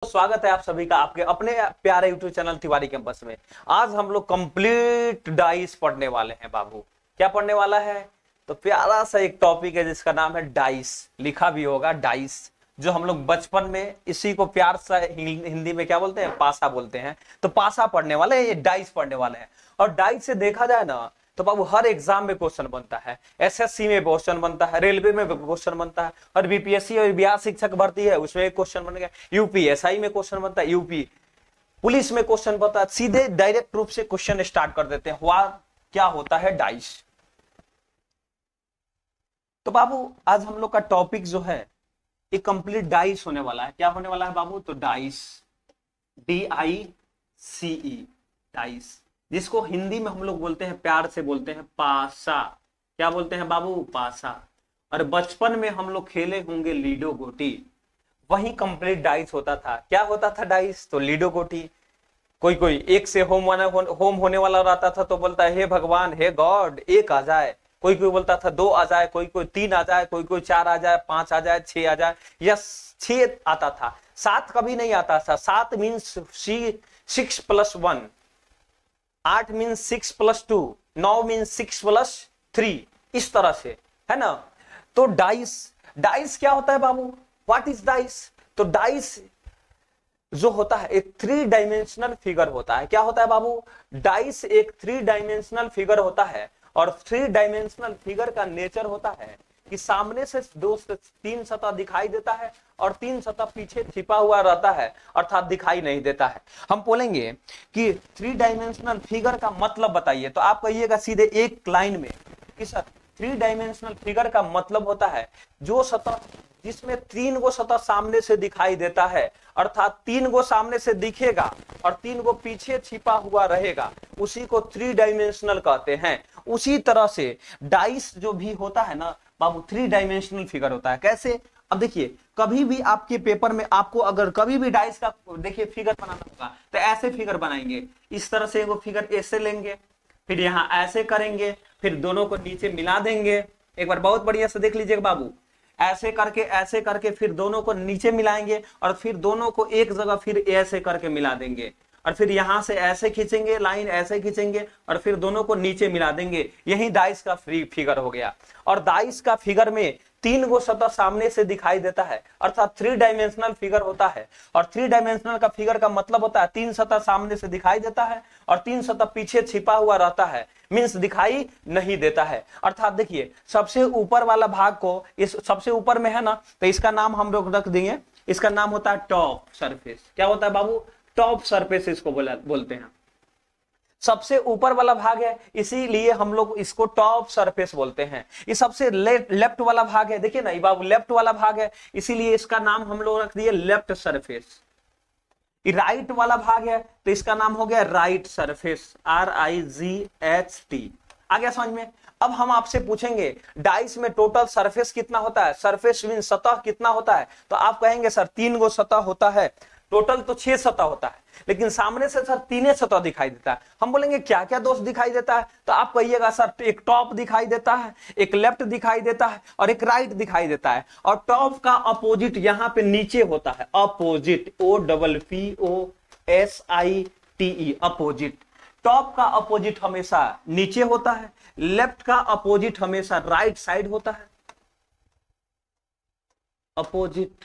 स्वागत है आप सभी का आपके अपने प्यारे यूट्यूब चैनल तिवारी कैंपस में। आज हम लोग कंप्लीट डाइस पढ़ने वाले हैं बाबू। क्या पढ़ने वाला है? तो प्यारा सा एक टॉपिक है जिसका नाम है डाइस। लिखा भी होगा डाइस, जो हम लोग बचपन में इसी को प्यार सा हिंदी में क्या बोलते हैं, पासा बोलते हैं। तो पासा पढ़ने वाले हैं, ये डाइस पढ़ने वाले हैं। और डाइस से देखा जाए ना तो बाबू हर एग्जाम में क्वेश्चन बनता है। एसएससी में क्वेश्चन बनता है, रेलवे में क्वेश्चन बनता है, और बीपीएससी और बिहार शिक्षक भर्ती है उसमें एक क्वेश्चन बन गया, यूपीएसआई में क्वेश्चन बनता है, यूपी पुलिस में क्वेश्चन बनता है। सीधे डायरेक्ट रूप से क्वेश्चन स्टार्ट कर देते हैं। हुआ क्या होता है डाइस। तो बाबू आज हम लोग का टॉपिक जो है ये कंप्लीट डाइस होने वाला है। क्या होने वाला है बाबू? तो डाइस, DICE, डाइस, जिसको हिंदी में हम लोग बोलते हैं, प्यार से बोलते हैं पासा। क्या बोलते हैं बाबू? पासा। और बचपन में हम लोग खेले होंगे लीडो गोटी, वही कंप्लीट डाइस होता था। क्या होता था डाइस? तो लीडो गोटी। कोई कोई एक से होम होने वाला रहता था तो बोलता है हे भगवान, हे गॉड, एक आ जाए। कोई कोई बोलता था 2 आ जाए, कोई कोई 3 आ जाए, कोई कोई 4 आ जाए, 5 आ जाए, 6 आ जाए, या 6 आता था। 7 कभी नहीं आता था। 7 मीन्स 6 + 1, 8 मीन्स 6 + 2, 9 मीन्स 6 + 3, इस तरह से, है ना। तो डाइस, डाइस क्या होता है बाबू? What is dice? तो डाइस जो होता है एक 3 डायमेंशनल फिगर होता है। क्या होता है बाबू? डाइस एक 3 डायमेंशनल फिगर होता है। और 3 डायमेंशनल फिगर का नेचर होता है कि सामने से 2 से 3 सतह दिखाई देता है और 3 सतह पीछे छिपा हुआ रहता है, अर्थात दिखाई नहीं देता है। हम बोलेंगे कि 3 डायमेंशनल फिगर का मतलब बताइए, तो आप कहिएगा सीधे एक लाइन में कि सर 3 डायमेंशनल फिगर का मतलब होता है जो सतह जिसमें 3 गो सतह सामने से दिखाई देता है, अर्थात 3 गो सामने से दिखेगा और 3 गो पीछे छिपा हुआ रहेगा, उसी को 3 डायमेंशनल कहते हैं। उसी तरह से डाइस जो भी होता है ना बाबू 3 डायमेंशनल फिगर होता है। कैसे? अब देखिए, कभी भी आपके पेपर में आपको अगर कभी भी डाइस का देखिए फिगर बनाना होगा तो ऐसे फिगर बनाएंगे। इस तरह से वो फिगर ऐसे लेंगे, फिर यहां ऐसे करेंगे, फिर दोनों को नीचे मिला देंगे। एक बार बहुत बढ़िया से देख लीजिएगा बाबू, ऐसे करके फिर दोनों को नीचे मिलाएंगे और फिर दोनों को एक जगह फिर ऐसे करके मिला देंगे, और फिर यहां से ऐसे खींचेंगे, लाइन ऐसे खींचेंगे और फिर दोनों को नीचे मिला देंगे। यही डाइस का फ्री फिगर हो गया। और डाइस का फिगर में 3 गो सतह सामने से दिखाई देता है, अर्थात 3 डायमेंशनल फिगर होता है। और 3 डायमेंशनल का फिगर का मतलब होता है 3 सतह सामने से दिखाई देता है और 3 सतह पीछे छिपा हुआ रहता है, मींस दिखाई नहीं देता है। अर्थात देखिए, सबसे ऊपर वाला भाग को, इस सबसे ऊपर में है ना, तो इसका नाम हम लोग रख देंगे, इसका नाम होता है टॉप सरफेस। क्या होता है बाबू? टॉप सरफेस इसको बोलते हैं। सबसे ऊपर वाला भाग है, इसीलिए हम लोग इसको टॉप सरफेस बोलते हैं। ये सबसे लेफ्ट वाला भाग है, देखिए ना ये बाबू लेफ्ट वाला भाग है, इसीलिए इसका नाम हम लोग रख दिए लेफ्ट सरफेस। राइट वाला भाग है तो इसका नाम हो गया राइट सरफेस, RIGHT। आ गया समझ में? अब हम आपसे पूछेंगे डाइस में टोटल सरफेस कितना होता है? सरफेस मीन सतह कितना होता है? तो आप कहेंगे सर 3 गो सतह होता है, टोटल तो 6 सतह होता है, लेकिन सामने से सर 3 सतह दिखाई देता है। हम बोलेंगे क्या क्या दोस्त दिखाई देता है? तो आप कहिएगा सर एक टॉप दिखाई देता है, एक लेफ्ट दिखाई देता है और एक राइट दिखाई देता है। और टॉप का अपोजिट यहां पे नीचे होता है, अपोजिट, OPPOSITE, अपोजिट। टॉप का अपोजिट हमेशा नीचे होता है, लेफ्ट का अपोजिट हमेशा राइट साइड होता है, अपोजिट।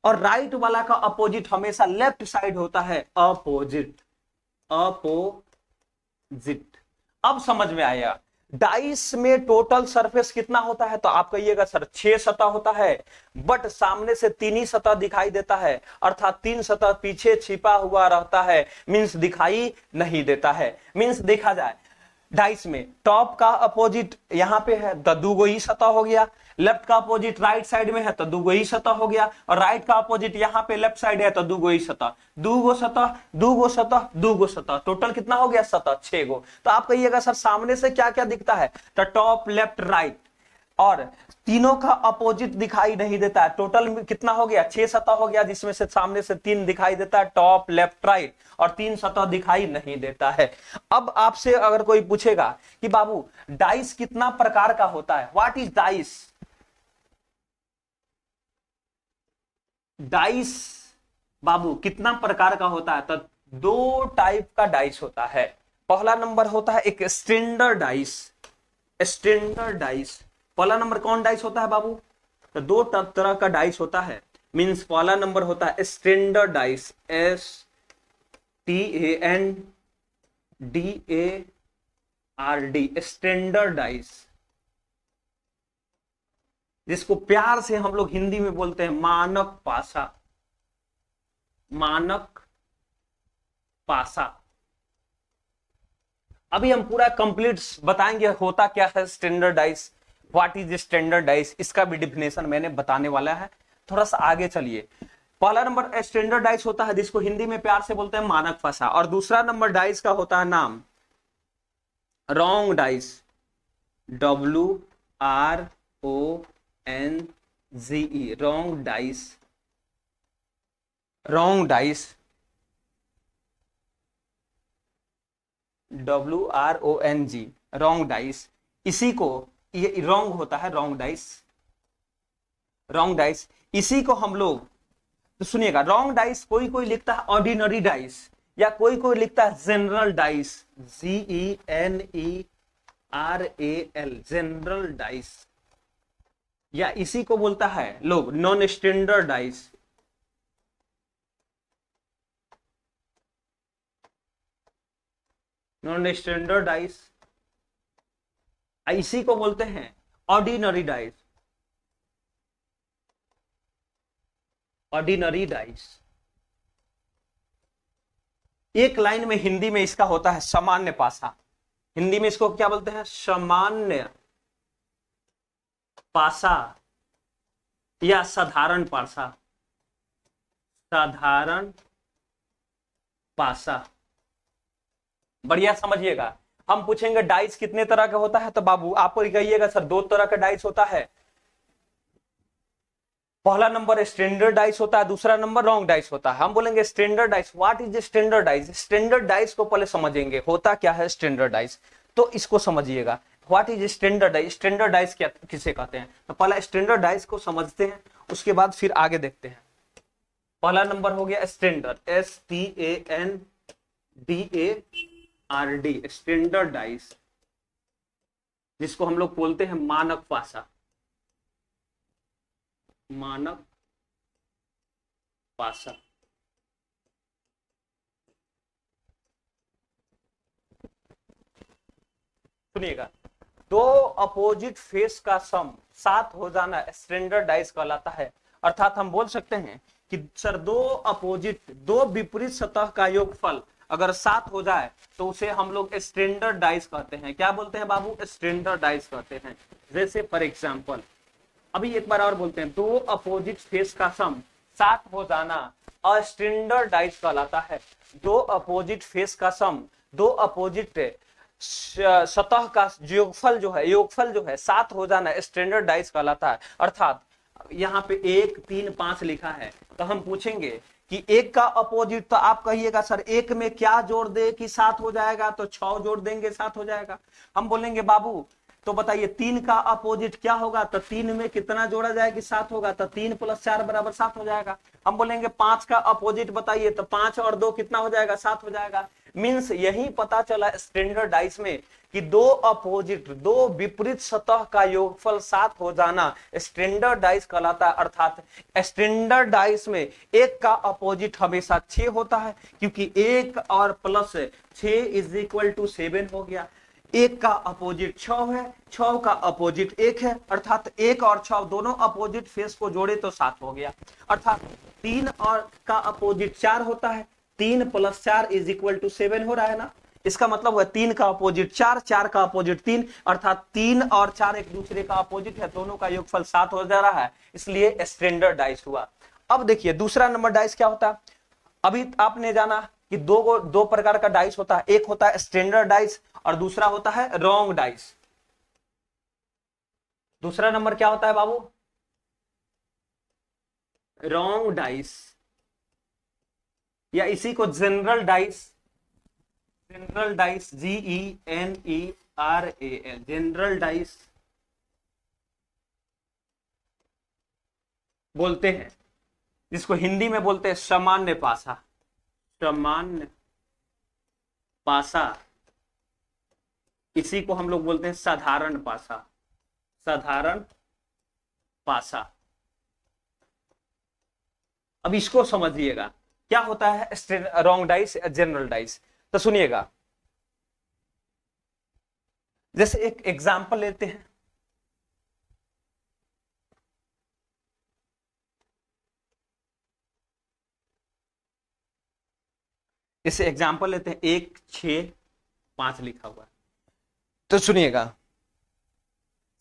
और राइट वाला का अपोजिट हमेशा लेफ्ट साइड होता है, अपोजिट, अपोजिट। अब समझ में आया डाइस में टोटल सरफेस कितना होता है? तो आप कहिएगा सर 6 सतह होता है, बट सामने से 3 ही सतह दिखाई देता है, अर्थात 3 सतह पीछे छिपा हुआ रहता है, मींस दिखाई नहीं देता है। मींस देखा जाए डाइस में टॉप का अपोजिट यहां पे है तो 2 गो ही सतह हो गया, लेफ्ट का अपोजिट राइट साइड में है तो 2 गो ही सतह हो गया, और राइट का अपोजिट यहां पे लेफ्ट साइड है तो 2 गो ही सतह, 2 गो सतह, 2 गो सतह, 2 गो सतह, टोटल कितना हो गया? सतह 6 गो। तो आप कहिएगा सर सामने से क्या क्या दिखता है? तो टॉप, लेफ्ट, राइट, और तीनों का अपोजिट दिखाई नहीं देता है। टोटल कितना हो गया? 6 सतह हो गया, जिसमें से सामने से 3 दिखाई देता है, टॉप, लेफ्ट, राइट, और 3 सतह दिखाई नहीं देता है। अब आपसे अगर कोई पूछेगा कि बाबू डाइस कितना प्रकार का होता है, व्हाट इज डाइस? डाइस बाबू कितना प्रकार का होता है? तो दो टाइप का डाइस होता है। पहला नंबर होता है एक स्टैंडर्ड डाइस। स्टैंडर्ड डाइस पहला नंबर कौन डाइस होता है बाबू? तो दो तरह का डाइस होता है। मींस पहला नंबर होता है standard dice, STANDARD, standard dice, जिसको प्यार से हम लोग हिंदी में बोलते हैं मानक पासा। मानक पासा। अभी हम पूरा कंप्लीट बताएंगे होता क्या है standard dice, what is standard dice, इसका भी डिफिनेशन मैंने बताने वाला है। थोड़ा सा आगे चलिए। पहला नंबर स्टैंडर्ड डाइस होता है जिसको हिंदी में प्यार से बोलते हैं मानक पासा, और दूसरा नंबर डाइस का होता है नाम wrong dice, WRONGE, wrong dice. Wrong dice, WRONG, wrong dice. इसी को, ये रॉन्ग होता है, रॉन्ग डाइस, रॉन्ग डाइस। इसी को हम लोग, तो सुनिएगा, रॉन्ग डाइस कोई कोई लिखता है ऑर्डिनरी डाइस, या कोई कोई लिखता है general dice, GENERAL, general dice, या इसी को बोलता है लोग non standard dice. Non standard dice, इसी को बोलते हैं ऑर्डिनरी डाइस। ऑर्डिनरी डाइस एक लाइन में हिंदी में इसका होता है सामान्य पासा। हिंदी में इसको क्या बोलते हैं? सामान्य पासा या साधारण पासा। साधारण पासा, बढ़िया समझिएगा। हम पूछेंगे डाइस कितने तरह का होता है, तो बाबू आप कहिएगा सर दो तरह का डाइस होता है। पहला नंबर स्टैंडर्ड डाइस होता है, दूसरा नंबर रॉन्ग डाइस होता है। हम बोलेंगे standard dice, what is standard dice. Standard dice को पहले समझेंगे होता क्या है स्टैंडर्ड डाइस, तो इसको समझिएगा what is standard dice. Standard dice क्या किसे कहते हैं, तो पहला स्टैंडर्ड डाइस को समझते हैं, उसके बाद फिर आगे देखते हैं। पहला नंबर हो गया स्टैंडर्ड, STANDARD, स्टैंडर्ड डाइस, जिसको हम लोग बोलते हैं मानक पासा। मानक पासा। सुनिएगा, दो अपोजिट फेस का सम सात हो जाना स्टैंडर्ड डाइस कहलाता है। अर्थात हम बोल सकते हैं कि सर दो अपोजिट, दो विपरीत सतह का योगफल अगर 7 हो जाए तो उसे हम लोग स्टैंडर्ड डाइस कहते हैं। क्या बोलते हैं बाबू? स्टैंडर्ड डाइस कहते हैं। जैसे फॉर एग्जांपल, अभी एक बार और बोलते हैं, दो अपोजिट फेस का सम 7 हो जाना अस्टैंडर्ड डाइस कहलाता है। दो अपोजिट फेस का सम, दो अपोजिट सतह का योगफल जो है 7 हो जाना स्टैंडर्ड डाइस कहलाता है। अर्थात यहाँ पे 1 3 5 लिखा है, तो हम पूछेंगे कि एक का अपोजिट, तो आप कहिएगा सर एक में क्या जोड़ दे कि 7 हो जाएगा, तो 6 जोड़ देंगे 7 हो जाएगा। हम बोलेंगे बाबू तो बताइए 3 का अपोजिट क्या होगा, तो 3 में कितना जोड़ा जाए कि 7 होगा, तो 3 + 4 = 7 हो जाएगा। हम बोलेंगे 5 का अपोजिट बताइए, तो 5 और 2 कितना हो जाएगा? 7 हो जाएगा। मींस यही पता चला स्टैंडर्ड डाइस में कि दो अपोजिट, दो विपरीत सतह का योगफल 7 हो जाना स्टैंडर्ड डाइस कहलाता है। अर्थात स्टैंडर्ड डाइस में एक का अपोजिट हमेशा 6 होता है, क्योंकि 1 और +6 = 7 हो गया। एक का अपोजिट 6 है, 6 का अपोजिट 1 है, अर्थात 1 और 6 दोनों अपोजिट फेस को जोड़े तो 7 हो गया। अर्थात 3 और का अपोजिट 4 होता है, 3 + 4 = 7 हो रहा है ना। इसका मतलब है 3 का अपोजिट 4, 4 का अपोजिट 3, अर्थात 3 और 4 एक दूसरे का अपोजिट है, दोनों का योगफल 7 हो जा रहा है, इसलिए स्टैंडर्ड डाइस हुआ। अब देखिए दूसरा नंबर डाइस क्या होता है। अभी आपने जाना कि दो प्रकार का डाइस होता है, एक होता है स्टैंडर्ड डाइस और दूसरा होता है रॉन्ग डाइस। दूसरा नंबर क्या होता है बाबू? रॉन्ग डाइस, या इसी को general dice, general dice, GENERAL, general dice बोलते हैं। जिसको हिंदी में बोलते हैं सामान्य पासा, सामान्य पासा। इसी को हम लोग बोलते हैं साधारण पासा, साधारण पासा। अब इसको समझिएगा क्या होता है रॉन्ग डाइस या जनरल डाइस। तो सुनिएगा, जैसे एक एग्जांपल लेते हैं, जैसे एग्जांपल लेते हैं 1 6 5 लिखा हुआ है। तो सुनिएगा,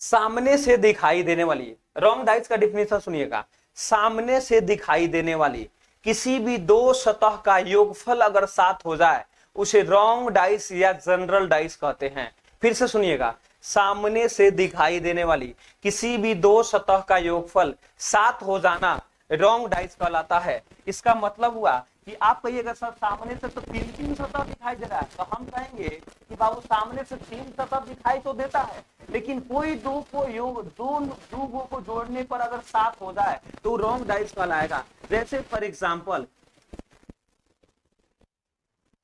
सामने से दिखाई देने वाली, रॉन्ग डाइस का डिफिनेशन सुनिएगा, सामने से दिखाई देने वाली किसी भी दो सतह का योगफल अगर 7 हो जाए उसे रॉन्ग डाइस या जनरल डाइस कहते हैं। फिर से सुनिएगा, सामने से दिखाई देने वाली किसी भी दो सतह का योगफल 7 हो जाना रॉन्ग डाइस कहलाता है। इसका मतलब हुआ कि आप कहिएगा सर सामने से तो 3 सतह दिखाई दे रहा है, तो हम कहेंगे कि बाबू सामने से 3 सतह दिखाई तो देता है, लेकिन कोई दो गो को जोड़ने पर अगर 7 हो जाए तो रॉन्ग डाइस कहलाएगा। जैसे फॉर एग्जांपल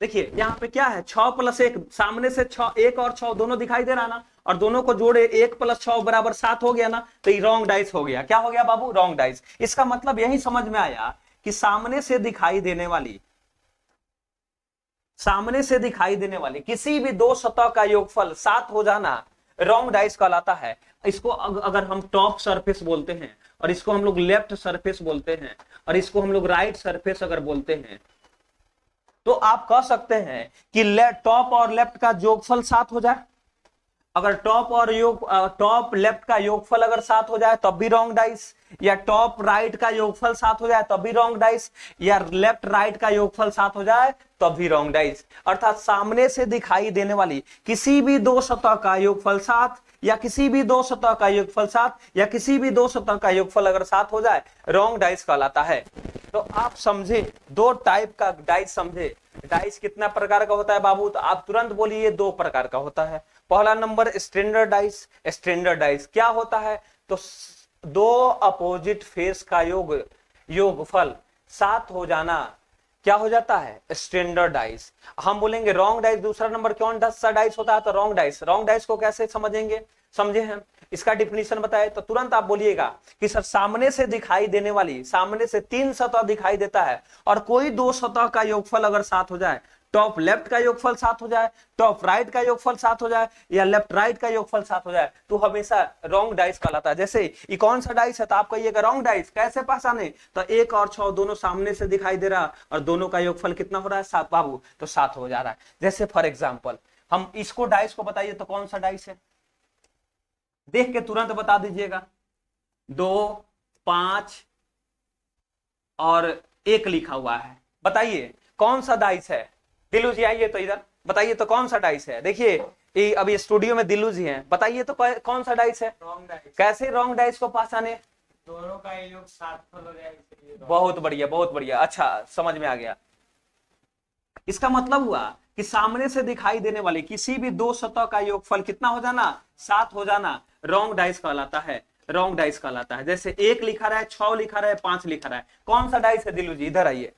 देखिए यहाँ पे क्या है, 6 + 1, सामने से 6, 1 और 6 दोनों दिखाई दे रहा ना, और दोनों को जोड़े 1 + 6 = 7 हो गया ना, तो ये रॉन्ग डाइस हो गया। क्या हो गया बाबू? Wrong dice. इसका मतलब यही समझ में आया कि सामने से दिखाई देने वाली किसी भी दो सतह का योगफल 7 हो जाना रॉन्ग डाइस कहलाता है। इसको अगर हम टॉप सरफेस बोलते हैं, और इसको हम लोग लेफ्ट सरफेस बोलते हैं, और इसको हम लोग राइट सरफेस अगर बोलते हैं, तो आप कह सकते हैं कि टॉप और लेफ्ट का योगफल 7 हो जाए। अगर टॉप लेफ्ट का योगफल अगर 7 हो जाए तब भी रॉन्ग डाइस, या टॉप राइट का योगफल 7 हो जाए तब भी रॉन्ग डाइस, या लेफ्ट राइट का योगफल 7 हो जाए तब भी रॉन्ग डाइस। अर्थात सामने से दिखाई देने वाली किसी भी दो सतह का योगफल 7, या किसी भी दो सतह का योगफल 7, या किसी भी दो सतह का योगफल अगर 7 हो जाए रॉन्ग डाइस कहलाता है। तो आप समझे, दो टाइप का डाइस समझे। डाइस कितना प्रकार का होता है बाबू? तो आप तुरंत बोलिए 2 प्रकार का होता है। पहला number standard dice. Standard dice क्या होता है? तो दो अपोजिट फेस का योगफल 7 हो जाना क्या हो जाता है? Standard dice. हम बोलेंगे रॉन्ग डाइस दूसरा नंबर कौन सा डाइस होता है? तो रॉन्ग डाइस। रॉन्ग डाइस को कैसे समझेंगे, समझे हैं? इसका डिफिनीशन बताए तो तुरंत आप बोलिएगा कि सर सामने से दिखाई देने वाली, सामने से 3 सतह दिखाई देता है, और कोई दो सतह का योगफल अगर 7 हो जाए, टॉप लेफ्ट का योगफल 7 हो जाए, टॉप राइट का योगफल 7 हो जाए, या लेफ्ट राइट का योगफल 7 हो जाए, तो हमेशा रॉन्ग डाइस कहलाता है। जैसे ये कौन सा डाइस है? तो आप कहिएगा रॉन्ग डाइस। कैसे पहचाने? तो 1 और 6 दोनों सामने से दिखाई दे रहा, और दोनों का योगफल कितना हो रहा है? 7 बाबू, तो 7 हो जा रहा है। जैसे फॉर एग्जाम्पल हम इसको डाइस को बताइए तो कौन सा डाइस है? देख के तुरंत बता दीजिएगा। 2 5 और 1 लिखा हुआ है, बताइए कौन सा डाइस है? दिल्लू जी आइए तो इधर, बताइए तो कौन सा डाइस है? देखिए अभी स्टूडियो में दिल्लू जी हैं, बताइए तो कौन सा डाइस है? Wrong dice. कैसे रॉन्ग डाइस को पहचाने? दोनों का योग 7 हो जाए। बहुत बढ़िया, बहुत बढ़िया, अच्छा समझ में आ गया। इसका मतलब हुआ कि सामने से दिखाई देने वाले किसी भी दो सतह का योगफल कितना हो जाना? 7 हो जाना रॉन्ग डाइस कहलाता है। रॉन्ग डाइस कहलाता है। जैसे 1 लिखा रहा है, 6 लिखा रहा है, 5 लिखा रहा है, कौन सा डाइस है? दिल्लू जी इधर आइए,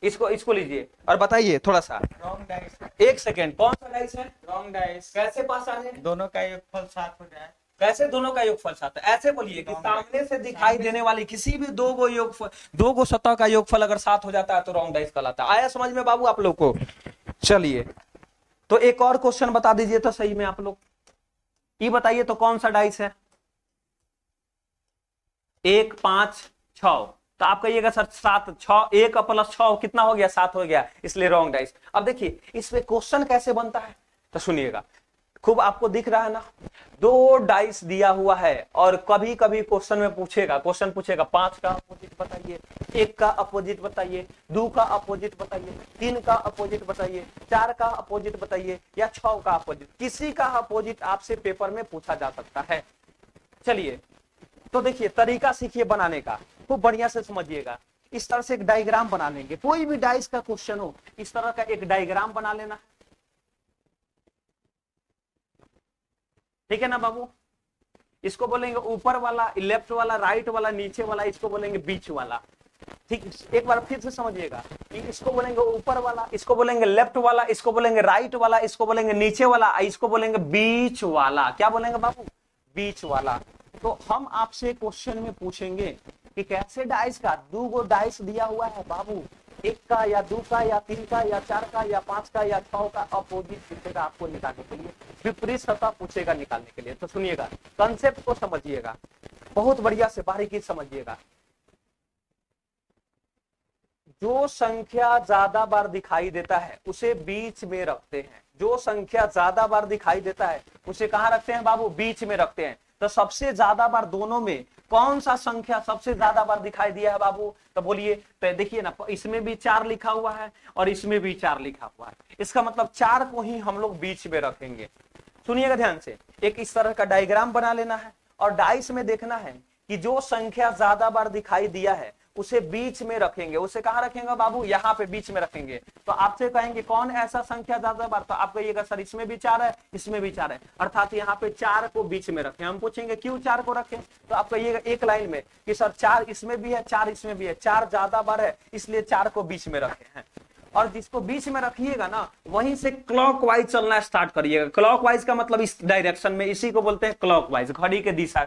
इसको लीजिए और बताइए थोड़ा सा। Wrong dice. 1 सेकेंड, कौन सा डाइस है? Wrong dice. कैसे पहचाने? दोनों का योगफल 7 हो जाए। कैसे दोनों का योगफल 7 है? ऐसे बोलिए कि सामने से दिखाई देने वाली किसी भी दो गो सतह का योगफल अगर 7 हो जाता है तो रॉन्ग डाइस कहलाता है। आया समझ में बाबू आप लोग को? चलिए तो एक और क्वेश्चन बता दीजिए तो सही में आप लोग, ये बताइए तो कौन सा डाइस है? 1 5 6, तो आप कहिएगा सर 7 6, 1 + 6 कितना हो गया? 7 हो गया, इसलिए रॉन्ग डाइस। अब देखिए इसमें क्वेश्चन कैसे बनता है तो सुनिएगा, खूब आपको दिख रहा है ना, 2 डाइस दिया हुआ है, और कभी कभी क्वेश्चन पूछेगा 5 का अपोजिट बताइए, 1 का अपोजिट बताइए, 2 का अपोजिट बताइए, 3 का अपोजिट बताइए, 4 का अपोजिट बताइए, या 6 का अपोजिट। किसी का अपोजिट आपसे पेपर में पूछा जा सकता है। चलिए तो देखिए तरीका सीखिए बनाने का, खूब बढ़िया से समझिएगा। इस तरह से एक डायग्राम बना लेंगे, कोई भी डाइस का क्वेश्चन हो इस तरह का एक डायग्राम बना लेना, ठीक है ना बाबू? इसको बोलेंगे ऊपर वाला, लेफ्ट वाला, राइट वाला, नीचे वाला, इसको बोलेंगे बीच वाला। ठीक, एक बार फिर से समझिएगा कि इसको बोलेंगे ऊपर वाला, इसको बोलेंगे लेफ्ट वाला, इसको बोलेंगे राइट वाला, इसको बोलेंगे नीचे वाला, इसको बोलेंगे बीच वाला। क्या बोलेंगे बाबू? बीच वाला। तो हम आपसे क्वेश्चन में पूछेंगे कि कैसे डाइस का, 2 गो डाइस दिया हुआ है बाबू, 1 का या 2 का या 3 का या 4 का या 5 का या 6 का, अपोजिट पूछेगा आपको निकालने के लिए, विपरीत सतह पूछेगा निकालने के लिए। तो सुनिएगा, कंसेप्ट को समझिएगा, बहुत बढ़िया से बारीकी समझिएगा। जो संख्या ज्यादा बार दिखाई देता है उसे बीच में रखते हैं। जो संख्या ज्यादा बार दिखाई देता है उसे कहां रखते हैं बाबू? बीच में रखते हैं। तो सबसे ज्यादा बार दोनों में कौन सा संख्या सबसे ज्यादा बार दिखाई दिया है बाबू? तो बोलिए। तो देखिए ना, इसमें भी 4 लिखा हुआ है और इसमें भी 4 लिखा हुआ है, इसका मतलब 4 को ही हम लोग बीच में रखेंगे। सुनिएगा ध्यान से, एक इस तरह का डायग्राम बना लेना है और डाइस में देखना है कि जो संख्या ज्यादा बार दिखाई दिया है उसे बीच में रखेंगे। उसे कहां रखेंगे बाबू? यहाँ पे बीच में रखेंगे। तो आपसे कहेंगे कौन ऐसा संख्या ज्यादा बार, तो आप कहिएगा सर इसमें भी 4 है, इसमें भी 4 है, अर्थात यहाँ पे 4 को बीच में रखें। हम पूछेंगे क्यों 4 को रखें? तो आप कहिएगा एक लाइन में कि सर 4 इसमें भी है, 4 इसमें भी है, 4 ज्यादा बार है इसलिए 4 को बीच में रखे हैं। और जिसको बीच में रखिएगा ना, वहीं से क्लॉकवाइज चलना स्टार्ट करिएगा। क्लॉकवाइज का मतलब इस डायरेक्शन में, इसी को बोलते हैं क्लॉकवाइज, घड़ी के दिशा।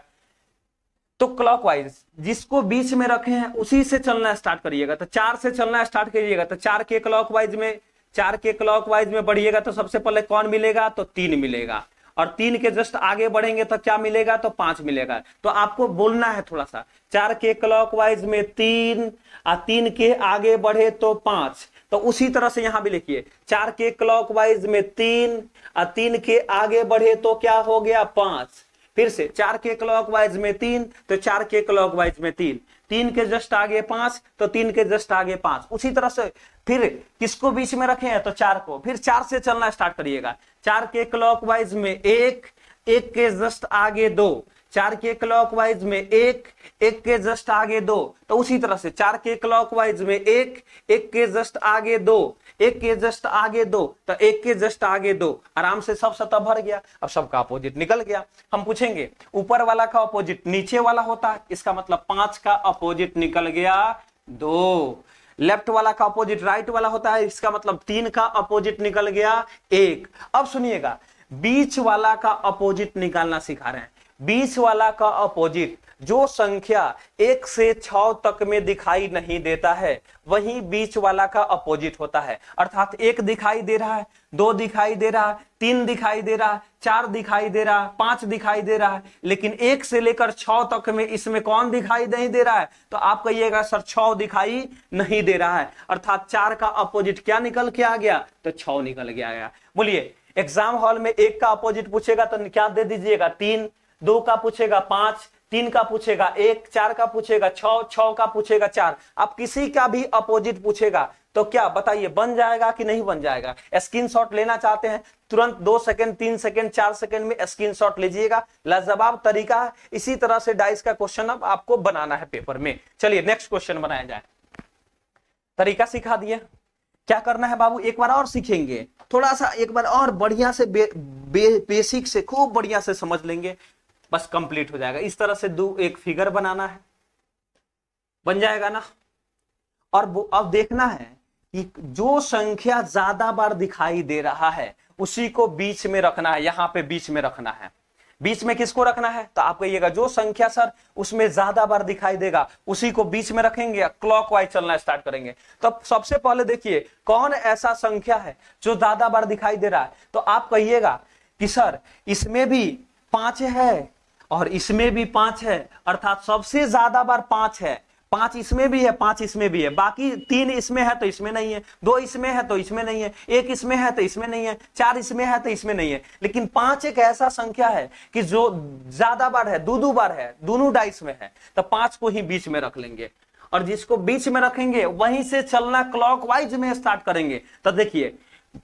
तो क्लॉकवाइज जिसको बीच में रखे हैं उसी से चलना स्टार्ट करिएगा। तो 4 से चलना स्टार्ट करिएगा। तो 4 के क्लॉकवाइज में बढ़िएगा तो सबसे पहले कौन मिलेगा? तो 3 मिलेगा। और 3 के जस्ट आगे बढ़ेंगे तो क्या मिलेगा? तो 5 मिलेगा। तो आपको बोलना है थोड़ा सा, 4 के क्लॉकवाइज में 3 और 3 के आगे बढ़े तो 5। तो उसी तरह से यहां भी लिखिए, 4 के क्लॉकवाइज में 3 और 3 के आगे बढ़े तो क्या हो गया? 5। फिर से 4 के क्लॉकवाइज में 3 तो 4 के क्लॉकवाइज में 3, 3 के जस्ट आगे 5 तो 3 के जस्ट आगे 5। उसी तरह से फिर किसको बीच में रखे हैं? तो 4 को। फिर 4 से चलना स्टार्ट करिएगा। 4 के क्लॉकवाइज में 1, 1 के जस्ट आगे 2, 4 के क्लॉकवाइज में 1, 1 के जस्ट आगे 2। तो उसी तरह से 4 के क्लॉकवाइज में 1, 1 के जस्ट आगे 2, 1 के जस्ट आगे 2, तो 1 के जस्ट आगे 2। आराम से सब सतह भर गया। अब सबका अपोजिट निकल गया। हम पूछेंगे ऊपर वाला का अपोजिट नीचे वाला होता है, इसका मतलब 5 का अपोजिट निकल गया 2। लेफ्ट वाला का अपोजिट राइट वाला होता है, इसका मतलब 3 का अपोजिट निकल गया 1। अब सुनिएगा, बीच वाला का अपोजिट निकालना सिखा रहे हैं। बीच वाला का अपोजिट, जो संख्या 1 से 6 तक में दिखाई नहीं देता है वही बीच वाला का अपोजिट होता है। अर्थात 1 दिखाई दे रहा है, 2 दिखाई दे रहा है, 3 दिखाई दे रहा है, 4 दिखाई दे रहा है, 5 दिखाई दे रहा है, लेकिन 1 से लेकर 6 तक में इसमें कौन दिखाई नहीं दे रहा है? तो आप कहिएगा सर 6 दिखाई नहीं दे रहा है। अर्थात 4 का अपोजिट क्या निकल के आ गया? तो 6 निकल के आ गया। बोलिए, एग्जाम हॉल में 1 का अपोजिट पूछेगा तो क्या दे दीजिएगा? 3, 2 का पूछेगा 5, 3 का पूछेगा 1, 4 का पूछेगा 6, 6 का पूछेगा 4। आप किसी का भी अपोजिट पूछेगा तो क्या बताइए, बन जाएगा कि नहीं बन जाएगा? स्क्रीनशॉट लेना चाहते हैं तुरंत 2 सेकंड, 3 सेकंड, 4 सेकंड में स्क्रीनशॉट लीजिएगा। लाजवाब तरीका है। इसी तरह से डाइस का क्वेश्चन अब आपको बनाना है पेपर में। चलिए नेक्स्ट क्वेश्चन बनाया जाए। तरीका सिखा दिए, क्या करना है बाबू? एक बार और सीखेंगे, थोड़ा सा एक बार और बढ़िया से बेसिक से खूब बढ़िया से समझ लेंगे, बस कंप्लीट हो जाएगा। इस तरह से एक फिगर बनाना है, बन जाएगा ना। और अब देखना है कि जो संख्या ज्यादा बार दिखाई दे रहा है उसी को बीच में रखना है। यहां पे बीच में रखना है। बीच में किसको रखना है? तो आप कहिएगा जो संख्या सर उसमें ज्यादा बार दिखाई देगा उसी को बीच में रखेंगे, क्लॉकवाइज चलना स्टार्ट करेंगे। तो सबसे पहले देखिए कौन ऐसा संख्या है जो ज्यादा बार दिखाई दे रहा है। तो आप कहिएगा कि सर इसमें भी 5 है और इसमें भी 5 है, अर्थात सबसे ज्यादा बार 5 है। 5 इसमें भी है, 5 इसमें भी है, बाकी 3 इसमें है तो इसमें नहीं है, 2 इसमें है तो इसमें नहीं है, 1 इसमें है तो इसमें नहीं है, 4 इसमें है तो इसमें नहीं है। लेकिन 5 एक ऐसा संख्या है कि जो ज्यादा बार है, दो बार है, दोनों डाइस में है, तो 5 को ही बीच में रख लेंगे। और जिसको बीच में रखेंगे वहीं से चलना क्लॉकवाइज में स्टार्ट करेंगे। तो देखिए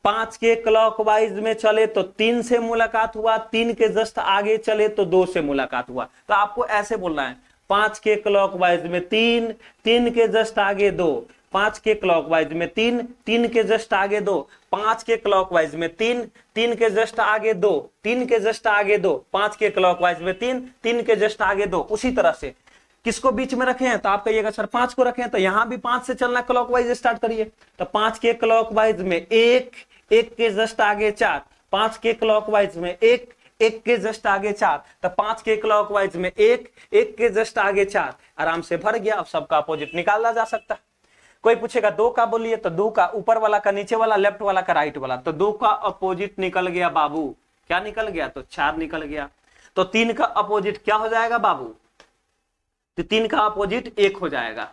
5 के क्लॉकवाइज में चले तो 3 से मुलाकात हुआ, 3 के जस्ट आगे चले तो 2 से मुलाकात हुआ। तो आपको ऐसे बोलना है, 5 के क्लॉकवाइज में 3, 3 के जस्ट आगे 2, 5 के क्लॉकवाइज में 3, 3 के जस्ट आगे 2, 5 के क्लॉकवाइज में 3, 3 के जस्ट आगे 2, 3 के जस्ट आगे 2, 5 के क्लॉकवाइज में 3, 3 के जस्ट आगे 2। उसी तरह से किसको बीच में रखे हैं, तो आप कहिएगा सर 5 को रखे हैं, तो यहां भी 5 से चलना क्लॉकवाइज स्टार्ट करिए। तो 5 के क्लॉकवाइज में 1, 1 के जस्ट आगे 4, 5 के क्लॉकवाइज में 1, 1 के जस्ट आगे 4, तो 5 के क्लॉकवाइज में 1, 1 के जस्ट आगे 4, आराम से भर गया। अब सबका अपोजिट निकाला जा सकता है। कोई पूछेगा 2 का बोलिए, तो 2 का ऊपर वाला का नीचे वाला, लेफ्ट वाला का राइट वाला, तो 2 का अपोजिट निकल गया बाबू, क्या निकल गया, तो 4 निकल गया। तो 3 का अपोजिट क्या हो जाएगा बाबू, तो 3 का अपोजिट 1 हो जाएगा।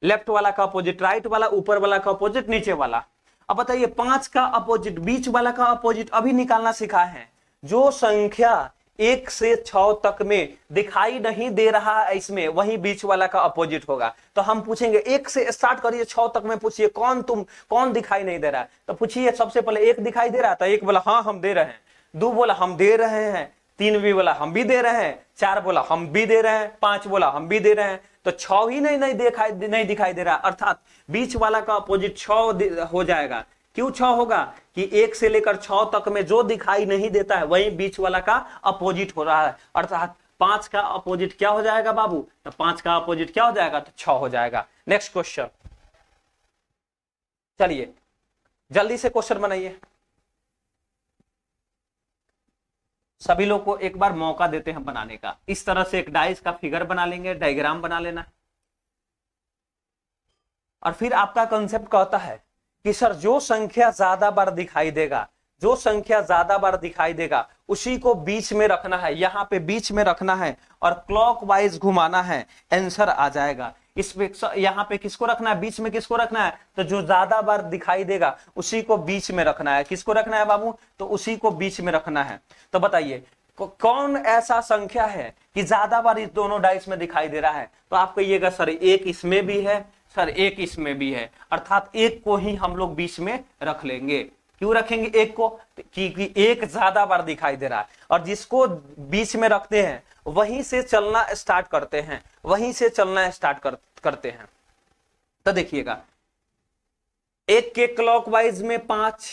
लेफ्ट वाला का अपोजिट राइट वाला, ऊपर वाला का अपोजिट नीचे वाला। अब बताइए 5 का अपोजिट बीच वाला का अपोजिट अभी निकालना सिखा है। जो संख्या 1 से 6 तक में दिखाई नहीं दे रहा है इसमें, वही बीच वाला का अपोजिट होगा। तो हम पूछेंगे 1 से स्टार्ट करिए 6 तक में, पूछिए कौन दिखाई नहीं दे रहा है, तो पूछिए सबसे पहले 1 दिखाई दे रहा है, तो 1 बोला हाँ हम दे रहे हैं, 2 बोला हम दे रहे हैं, 3 भी बोला हम भी दे रहे हैं, 4 बोला हम भी दे रहे हैं, 5 बोला हम भी दे रहे हैं, तो 6 ही नहीं दिखाई दे रहा। अर्थात बीच वाला का अपोजिट 6 हो जाएगा। क्यों 6 होगा कि 1 से लेकर 6 तक में जो दिखाई नहीं देता है वही बीच वाला का अपोजिट हो रहा है। अर्थात 5 का अपोजिट क्या हो जाएगा बाबू, तो 5 का अपोजिट क्या हो जाएगा, तो 6 हो जाएगा। नेक्स्ट क्वेश्चन, चलिए जल्दी से क्वेश्चन बनाइए। सभी लोग को एक बार मौका देते हैं बनाने का। इस तरह से एक डाइस का फिगर बना लेंगे, डायग्राम बना लेना, और फिर आपका कंसेप्ट कहता है कि सर जो संख्या ज्यादा बार दिखाई देगा, जो संख्या ज्यादा बार दिखाई देगा उसी को बीच में रखना है, यहां पे बीच में रखना है और क्लॉकवाइज घुमाना है, आंसर आ जाएगा। इसमें यहां पे किसको रखना है, बीच में किसको रखना है, तो जो ज्यादा बार दिखाई देगा उसी को बीच में रखना है। किसको रखना है बाबू, तो उसी को बीच में रखना है। तो बताइए कौन ऐसा संख्या है कि ज्यादा बार इस दोनों डाइस में दिखाई दे रहा है, तो आप कहिएगा सर 1 इसमें भी है, सर 1 इसमें भी है, अर्थात 1 को ही हम लोग बीच में रख लेंगे। क्यों रखेंगे 1 को, क्योंकि 1 ज्यादा बार दिखाई दे रहा है, और जिसको बीच में रखते हैं वहीं से चलना स्टार्ट करते हैं, वहीं से चलना स्टार्ट करते हैं। तो देखिएगा 1 के क्लॉकवाइज में 5,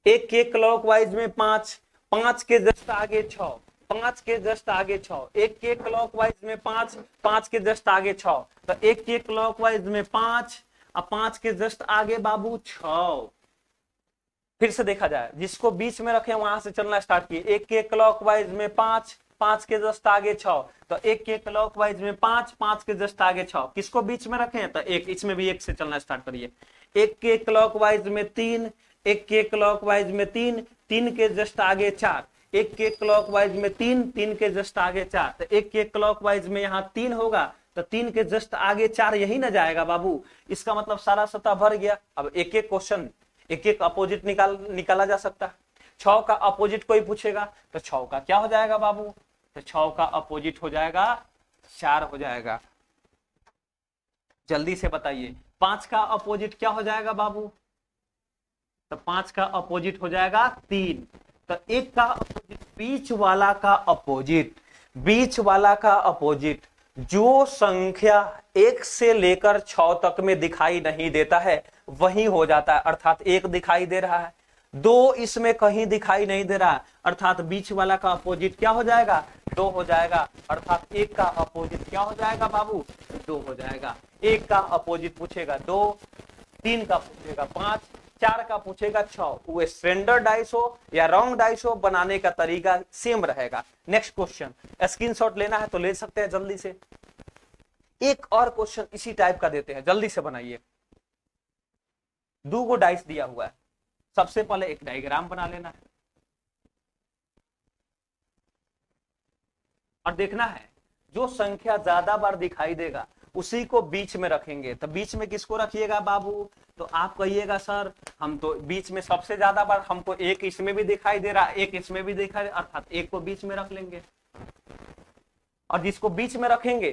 1 के क्लॉकवाइज में 5, 5 के जस्ट आगे 6, 5 के जस्ट आगे 6, 1 के क्लॉकवाइज में 5, 5 के जस्ट आगे 6, तो 1 के क्लॉकवाइज में 5 और 5 के जस्ट आगे बाबू 6। फिर से देखा जाए, जिसको बीच में रखे वहां से चलना स्टार्ट किए। 1 के क्लॉकवाइज में 5, 5 के जस्ट आगे 6, तो 1 के क्लॉकवाइज में 5, 5 के जस्ट आगे 6, किसको बीच में रखे हैं, तो 1, इसमें भी 1 से चलना स्टार्ट करिए। 1 के क्लॉकवाइज में 3, 1 के क्लॉकवाइज में 3, 3 के जस्ट आगे 4, 1 के क्लॉकवाइज में 3, 3 के जस्ट आगे 4, तो 1 के क्लॉकवाइज में यहाँ 3 होगा, तो 3 के जस्ट आगे 4 यही ना जाएगा बाबू। इसका मतलब सारा सतह भर गया। अब एक एक क्वेश्चन, एक एक अपोजिट निकाला जा सकता है। 6 का अपोजिट कोई पूछेगा तो 6 का क्या हो जाएगा बाबू, तो 6 का अपोजिट हो जाएगा 4 हो जाएगा। जल्दी से बताइए 5 का अपोजिट क्या हो जाएगा बाबू, तो 5 का अपोजिट हो जाएगा 3। तो 1 का अपोजिट, बीच वाला का अपोजिट, बीच वाला का अपोजिट जो संख्या 1 से लेकर 6 तक में दिखाई नहीं देता है वही हो जाता है। अर्थात 1 दिखाई दे रहा है, 2 इसमें कहीं दिखाई नहीं दे रहा है, अर्थात बीच वाला का अपोजिट क्या हो जाएगा, 2 हो जाएगा। अर्थात 1 का अपोजिट क्या हो जाएगा बाबू, 2 हो जाएगा। 1 का अपोजिट पूछेगा 2, 3 का पूछेगा 5, 4 का पूछेगा 6। वो स्टैंडर्ड डाइस हो या रॉन्ग डाइस हो, बनाने का तरीका सेम रहेगा। नेक्स्ट क्वेश्चन, स्क्रीनशॉट लेना है तो ले सकते हैं जल्दी से। एक और क्वेश्चन इसी टाइप का देते हैं, जल्दी से बनाइए। 2 डाइस दिया हुआ है, सबसे पहले एक डायग्राम बना लेना है और देखना है जो संख्या ज्यादा बार दिखाई देगा उसी को बीच में रखेंगे। तो बीच में किसको रखिएगा बाबू, तो आप कहिएगा सर हम तो बीच में सबसे ज्यादा बार हमको 1 इसमें भी दिखाई दे रहा, 1 इसमें भी दिखाई, अर्थात 1 को बीच में रख लेंगे। और जिसको बीच में रखेंगे,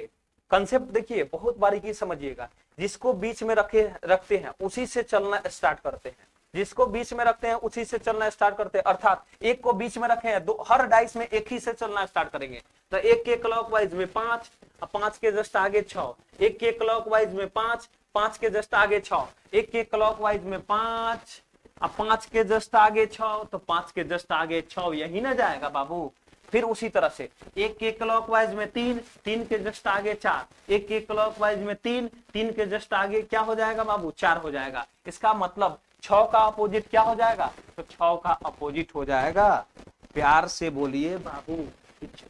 कंसेप्ट देखिए बहुत बारीकी समझिएगा, जिसको बीच में रखते हैं उसी से चलना स्टार्ट करते हैं, जिसको बीच में रखते हैं उसी से चलना स्टार्ट करते हैं। अर्थात 1 को बीच में रखे हैं, हर डाइस में 1 ही से चलना स्टार्ट करेंगे। तो 1 के क्लॉकवाइज में 5 और 5 के जस्ट आगे 6, 1 के क्लॉकवाइज में 5, 5 के जस्ट आगे 6, 1 के क्लॉकवाइज में 5 और 5 के जस्ट आगे 6, तो 5 के जस्ट आगे 6 यही ना जाएगा बाबू। फिर उसी तरह से एक के क्लॉकवाइज में 3, 3 के जस्ट आगे 4, एक के क्लॉकवाइज में 3, 3 के जस्ट आगे क्या हो जाएगा बाबू, 4 हो जाएगा। इसका मतलब 6 का अपोजिट क्या हो जाएगा, तो 6 का अपोजिट हो जाएगा, प्यार से बोलिए बाबू,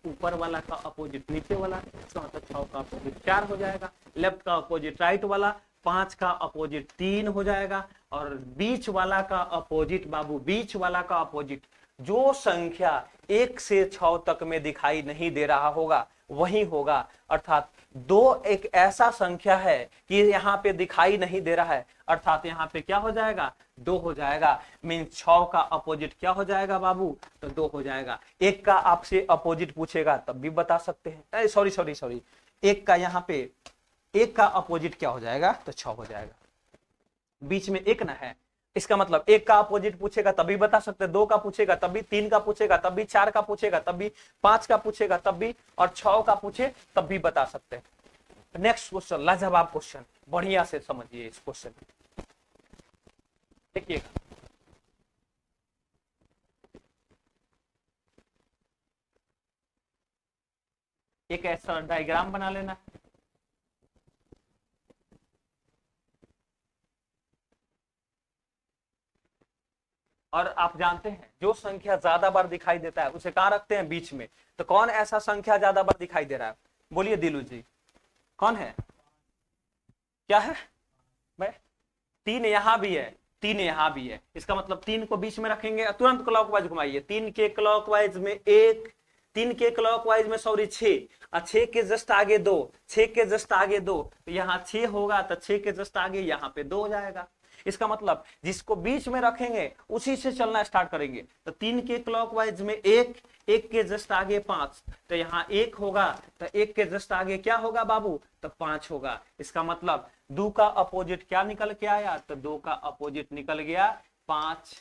ऊपर वाला का अपोजिट नीचे वाला, इसका मतलब 6 का अपोजिट 4 हो जाएगा। लेफ्ट का अपोजिट राइट वाला, 5 का अपोजिट 3 हो जाएगा। और बीच वाला का अपोजिट बाबू, बीच वाला का अपोजिट जो संख्या 1 से 6 तक में दिखाई नहीं दे रहा होगा वही होगा। अर्थात 2 एक ऐसा संख्या है कि यहाँ पे दिखाई नहीं दे रहा है, अर्थात यहाँ पे क्या हो जाएगा, 2 हो जाएगा। मीन 6 का अपोजिट क्या हो जाएगा बाबू, तो 2 हो जाएगा। 1 का आपसे अपोजिट पूछेगा तब भी बता सकते हैं, सॉरी 1 का यहाँ पे 1 का अपोजिट क्या हो जाएगा, तो 6 हो जाएगा। बीच में 1 ना है, इसका मतलब 1 का अपोजिट पूछेगा तब भी बता सकते हैं, 2 का पूछेगा तब भी, 3 का पूछेगा तब भी, 4 का पूछेगा तब भी, 5 का पूछेगा तब भी, और 6 का पूछे तब भी बता सकते हैं। नेक्स्ट क्वेश्चन, लाजवाब क्वेश्चन, बढ़िया से समझिए इस क्वेश्चन। देखिएगा, एक ऐसा डायग्राम बना लेना, और आप जानते हैं जो संख्या ज्यादा बार दिखाई देता है उसे कहां रखते हैं, बीच में। तो कौन ऐसा संख्या ज्यादा बार दिखाई दे रहा है, बोलिए दिलू जी, कौन है, क्या है भाई, 3 यहां भी है, 3 यहां भी है, इसका मतलब 3 को बीच में रखेंगे, तुरंत क्लॉकवाइज घुमाइए, 3 के क्लॉकवाइज में 1, 3 के क्लॉकवाइज में सॉरी 6, और 6 के जस्ट आगे 2, 6 के जस्ट आगे 2, तो यहाँ 6 होगा, तो 6 के जस्ट आगे यहाँ पे 2 हो जाएगा। इसका मतलब जिसको बीच में रखेंगे उसी से चलना स्टार्ट करेंगे। तो 3 के क्लॉकवाइज में 1, 1 के जस्ट आगे 5, तो यहाँ 1 होगा, तो 1 के जस्ट आगे क्या होगा बाबू, तो 5 होगा। इसका मतलब 2 का अपोजिट क्या निकल के आया, तो 2 का अपोजिट निकल गया 5।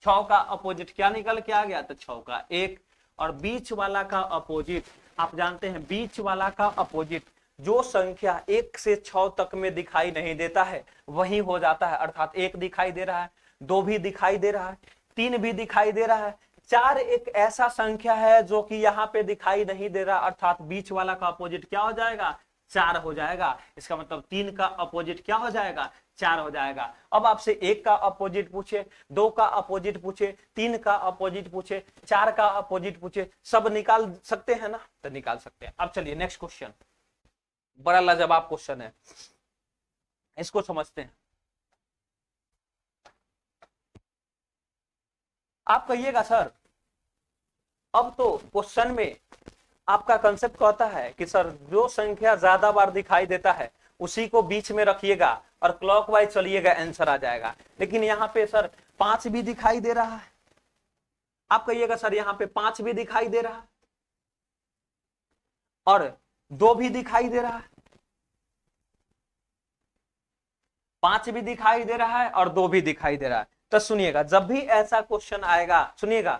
6 का अपोजिट क्या निकल के आ गया, तो 6 का 1। और बीच वाला का अपोजिट, आप जानते हैं बीच वाला का अपोजिट जो संख्या 1 से 6 तक में दिखाई नहीं देता है वही हो जाता है। अर्थात 1 दिखाई दे रहा है, 2 भी दिखाई दे रहा है, 3 भी दिखाई दे रहा है, 4 एक ऐसा संख्या है जो कि यहाँ पे दिखाई नहीं दे रहा, अर्थात बीच वाला का अपोजिट क्या हो जाएगा, 4 हो जाएगा। इसका मतलब 3 का अपोजिट क्या हो जाएगा, 4 हो जाएगा। अब आपसे 1 का अपोजिट पूछे, 2 का अपोजिट पूछे, 3 का अपोजिट पूछे, 4 का अपोजिट पूछे, सब निकाल सकते हैं ना, तो निकाल सकते हैं। अब चलिए नेक्स्ट क्वेश्चन, बड़ा लाजवाब क्वेश्चन है, इसको समझते हैं। आप कहिएगा सर, अब तो क्वेश्चन में आपका कंसेप्ट कहता है कि सर जो संख्या ज्यादा बार दिखाई देता है उसी को बीच में रखिएगा और क्लॉकवाइज चलिएगा, आंसर आ जाएगा। लेकिन यहाँ पे सर 5 भी दिखाई दे रहा है, आप कहिएगा सर यहाँ पे 5 भी दिखाई दे रहा है और 2 भी दिखाई दे रहा है, 5 भी दिखाई दे रहा है और 2 भी दिखाई दे रहा है। तो सुनिएगा, जब भी ऐसा क्वेश्चन आएगा, सुनिएगा